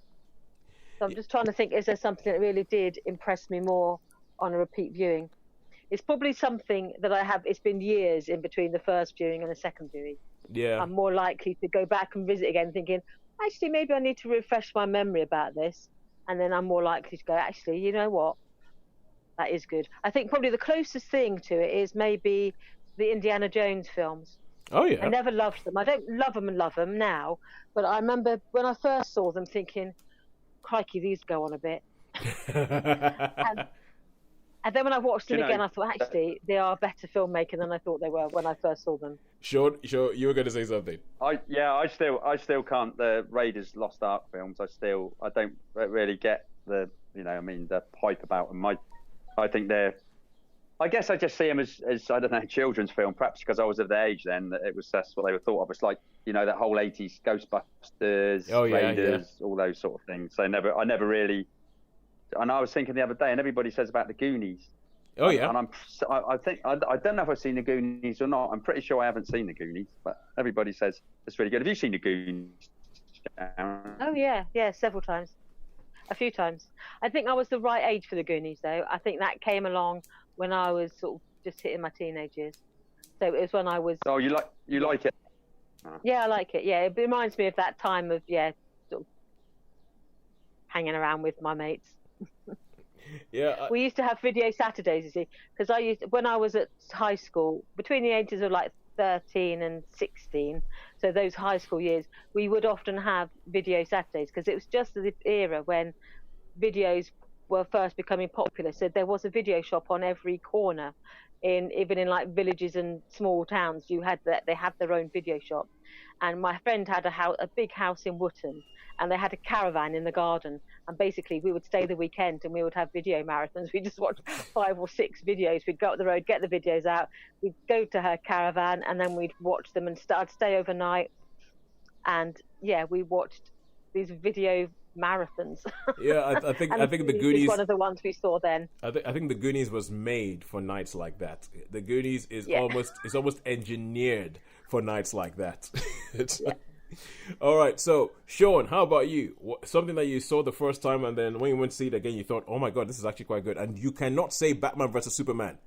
So I'm just trying to think, is there something that really did impress me more on a repeat viewing? It's probably something that it's been years in between the first viewing and the second viewing. Yeah. I'm more likely to go back and visit again thinking, actually, maybe I need to refresh my memory about this. And then I'm more likely to go, actually, you know what? That is good. I think probably the closest thing to it is maybe the Indiana Jones films. Oh yeah. I never loved them. I don't love them now. But I remember when I first saw them thinking, crikey, these go on a bit. And then when I watched them again, I thought, actually, they are better filmmaking than I thought they were when I first saw them. Sure, you were going to say something. I still can't. The Raiders Lost Ark films. I don't really get the hype about them. I think I guess I just see them as I don't know, children's film. Perhaps because I was of the age then that that's what they were thought of. It's like that whole '80s Ghostbusters, Raiders, all those sort of things. So I never really. And I was thinking the other day, and everybody says about the Goonies. Oh yeah. And I think I don't know if I've seen the Goonies or not. I'm pretty sure I haven't seen the Goonies, but everybody says it's really good. Have you seen the Goonies, Sharon? Oh yeah, several times, a few times. I think I was the right age for the Goonies, though. I think that came along when I was sort of just hitting my teenage years. So it was when I was. Oh, you like it? Yeah, I like it. Yeah, it reminds me of that time of sort of hanging around with my mates. Yeah. We used to have video Saturdays, you see, because when I was at high school, between the ages of like 13 and 16, so those high school years, we would often have video Saturdays because it was just the era when videos were first becoming popular. So there was a video shop on every corner, even in like villages and small towns. They had their own video shop, and my friend had a big house in Wootton, and they had a caravan in the garden. And basically, we would stay the weekend and we would have video marathons. We just watched 5 or 6 videos. We'd go up the road, get the videos out. We'd go to her caravan and then we'd watch them and I'd stay overnight. And we watched these video marathons. Yeah, I think the Goonies is one of the ones we saw then. I think the Goonies was made for nights like that. The Goonies is almost engineered for nights like that. All right, so Sean, how about you? Something that you saw the first time, and then when you went to see it again, you thought, "Oh my God, this is actually quite good." And you cannot say Batman versus Superman.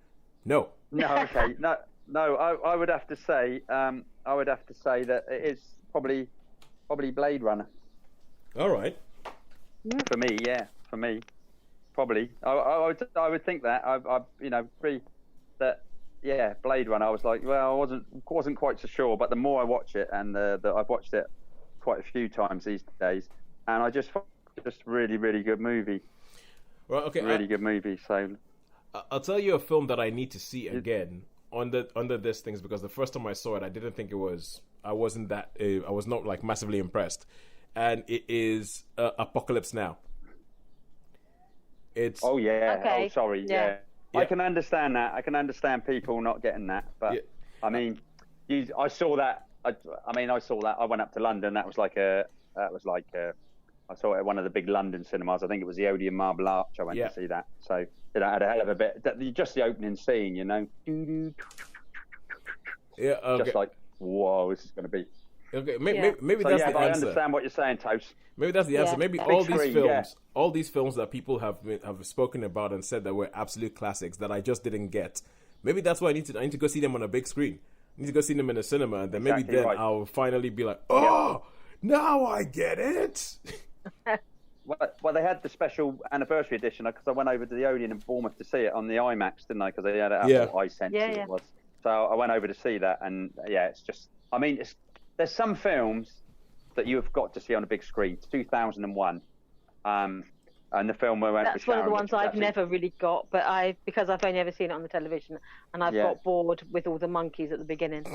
No. No. Okay. No. I would have to say. That it is probably Blade Runner. All right. For me, yeah. For me, probably. I would think that. Yeah, Blade Runner. I was like, well, I wasn't quite so sure, but the more I watch it, and I've watched it quite a few times these days, and I just really, really good movie. Well, okay, really good movie. So I'll tell you a film that I need to see again under this things, because the first time I saw it, I didn't think it was. I was not like massively impressed, and it is Apocalypse Now. It's. Oh yeah. Okay. Oh sorry. Yeah. I can understand that. I can understand people not getting that, but I mean, I saw that. I saw that. I went up to London. I saw it at one of the big London cinemas. I think it was the Odeon Marble Arch. I went to see that. So I had a hell of a bit. Just the opening scene, Yeah. Okay. Just like, whoa, this is going to be. Okay, maybe that's the answer. I understand what you're saying, Toast. Maybe that's the answer. Yeah. Maybe all these films that people have spoken about and said that were absolute classics that I just didn't get. Maybe that's why I need to go see them on a big screen. I need to go see them in a cinema, and then maybe then I'll finally be like, oh, now I get it. Well, they had the special anniversary edition because I went over to the Odeon in Bournemouth to see it on the IMAX, didn't I? Because they had it out what iSense it was. So I went over to see that, and it's just. I mean, there's some films that you have got to see on a big screen. 2001. And the film we went That's with one of the Sharon, ones which was I've actually- never really got, but because I've only ever seen it on the television, and I've got bored with all the monkeys at the beginning.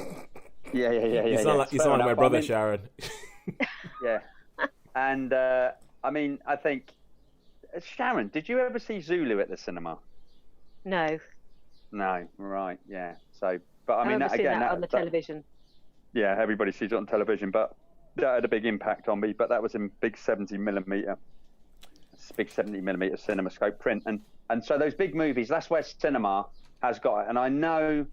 Yeah. You sound like my brother, Sharon. Yeah. And, I mean, I think... Sharon, did you ever see Zulu at the cinema? No. No, right, yeah. So, but I I've mean, never seen again, that on the television. Yeah, everybody sees it on television, but that had a big impact on me. But that was in big 70mm CinemaScope print, and so those big movies, that's where cinema has got it. And I know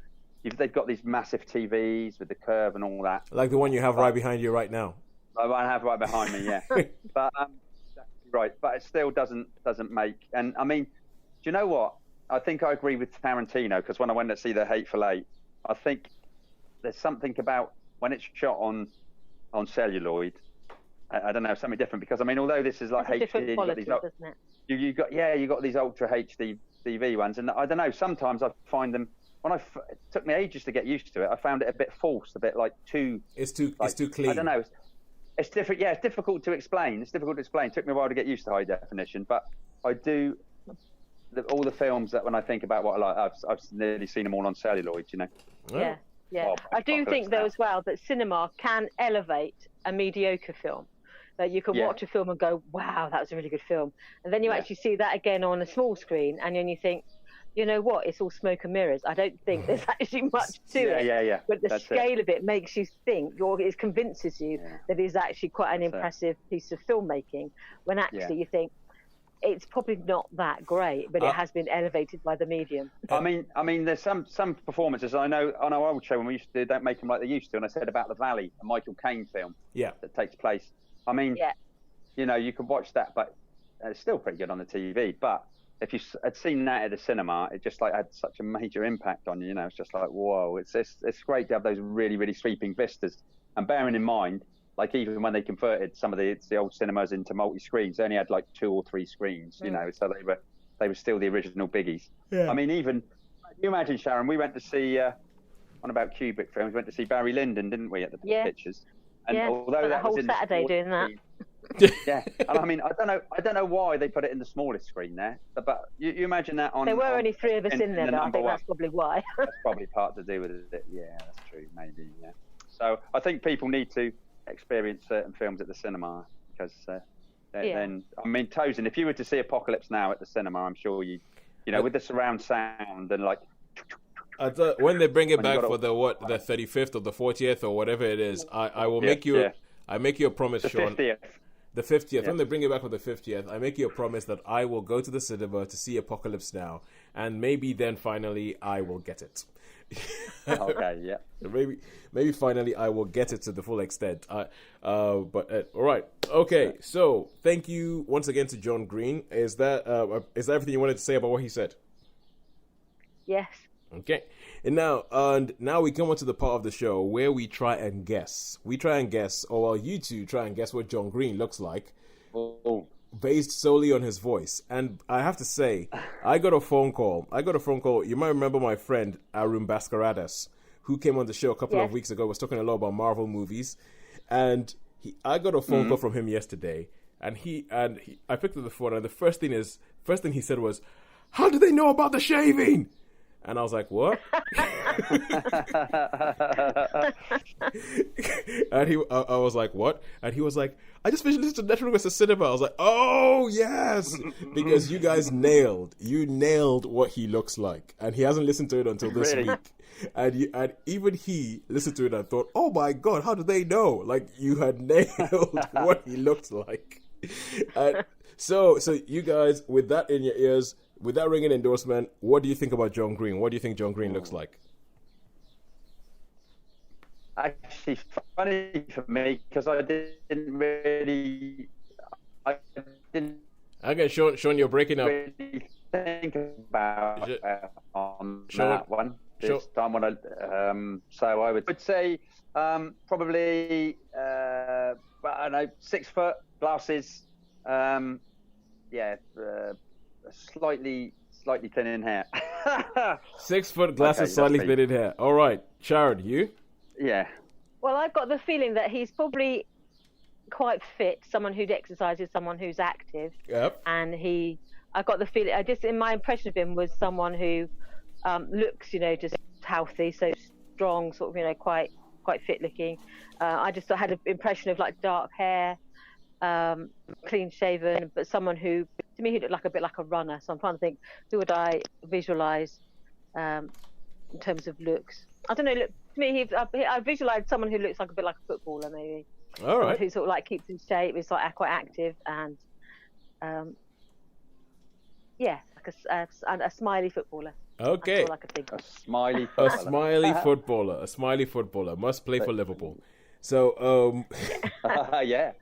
they've got these massive TVs with the curve and all that, Like the one you have right behind you right now. I have right behind me, yeah. But right, but it still doesn't make. And I mean, do you know what? I think I agree with Tarantino, because when I went to see The Hateful Eight, I think there's something about when it's shot on celluloid. I don't know, something different, because I mean, although this is like It's a different HD, quality, isn't it? you got these ultra HD TV ones, and I don't know. Sometimes I find them it took me ages to get used to it. I found it a bit false, a bit like too. It's too clean. I don't know. It's different. Yeah, it's difficult to explain. It took me a while to get used to high definition, but I do. All the films that when I think about what I like, I've nearly seen them all on celluloid. You know. Yeah. Yeah. Well, I do think though as well that cinema can elevate a mediocre film. That you can watch a film and go, wow, that was a really good film. And then you actually see that again on a small screen, and then you think, you know what, it's all smoke and mirrors. I don't think there's actually much to it. Yeah. But the scale of it makes you think, or it convinces you that it's actually quite an impressive piece of filmmaking, when actually you think, it's probably not that great, but it has been elevated by the medium. I mean, there's some performances. I know on our old show when we used to don't make them like they used to, and I said about The Valley, a Michael Caine film that takes place. I mean, you know, you can watch that, but it's still pretty good on the TV. But if you had seen that at the cinema, it just like had such a major impact on you. You know, it's just like, whoa, it's great to have those really, really sweeping vistas. And bearing in mind, like even when they converted some of the old cinemas into multi-screens, they only had like 2 or 3 screens, you know, so they were still the original biggies. Yeah. I mean, even, you imagine, Sharon, we went to see, on about Kubrick films, we went to see Barry Lyndon, didn't we, at the pictures? And although that whole was in Saturday doing that. Yeah, and I mean, I don't know why they put it in the smallest screen there, but you imagine that on. There were only 3 of us in there, the though. I think one. that's probably why. That's probably part to do with it. Yeah, that's true, maybe. Yeah. So I think people need to experience certain films at the cinema, because then, I mean, Tosin, if you were to see Apocalypse Now at the cinema, I'm sure you know, with the surround sound and like. When they bring it back for the 35th or the 40th or whatever it is, I will make you. I make you a promise, Sean. The 50th. Yeah. When they bring it back for the 50th, I make you a promise that I will go to the cinema to see Apocalypse Now, and maybe then finally I will get it. Okay, yeah. Maybe finally I will get it to the full extent. But all right, okay. So thank you once again to John Greene. Is that everything you wanted to say about what he said? Yes. Okay. And now we come on to the part of the show where we try and guess. You two try and guess what John Greene looks like, based solely on his voice. And I have to say, I got a phone call. You might remember my friend Arun Bhaskaradas, who came on the show a couple of weeks ago, was talking a lot about Marvel movies, and I got a phone call from him yesterday, and I picked up the phone, and the first thing he said was, "How do they know about the shaving?" And I was like, what? And I was like, what? And he was like, I just finished listening to Netflix at cinema. I was like, oh, yes. Because you guys nailed what he looks like. And he hasn't listened to it until this week. And even he listened to it and thought, oh my God, how did they know? Like, you had nailed what he looked like. So you guys, with that in your ears, with that ringing endorsement, what do you think about John Greene? What do you think John Greene looks like? Actually, funny for me, because I didn't really... Okay, Sean, you're breaking up. Really think about on Sean, that one this time. When so I would say probably I don't know, 6 foot, glasses, slightly thin in hair. 6 foot, glasses, slightly thin in hair. All right, Sharon, you? Yeah. Well, I've got the feeling that he's probably quite fit, someone who exercises, someone who's active. Yep. And I got the feeling, in my impression of him was someone who looks, just healthy, so strong, sort of, quite fit looking. I just had an impression of like dark hair, clean shaven, but someone who, to me, he looked like a bit like a runner. So I'm trying to think, who would I visualize in terms of looks? I don't know. Look, to me, I visualized someone who looks like a bit like a footballer, maybe. All right. Who sort of like keeps in shape, is like quite active, and like a smiley footballer. Okay. That's all I could think of. A smiley A footballer. smiley footballer must play for Liverpool. So, Yeah.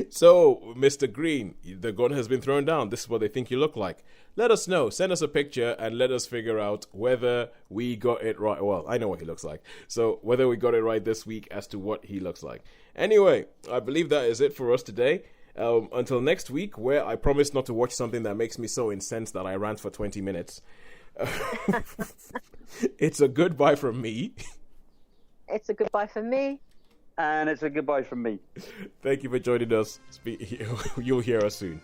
So, Mr. Greene, the gun has been thrown down. This is what they think you look like. Let us know. Send us a picture and let us figure out whether we got it right. Well, I know what he looks like. So, whether we got it right this week as to what he looks like. Anyway, I believe that is it for us today. Until next week, where I promise not to watch something that makes me so incensed that I rant for 20 minutes. It's a goodbye from me. It's a goodbye from me. And it's a goodbye from me. Thank you for joining us. You'll hear us soon.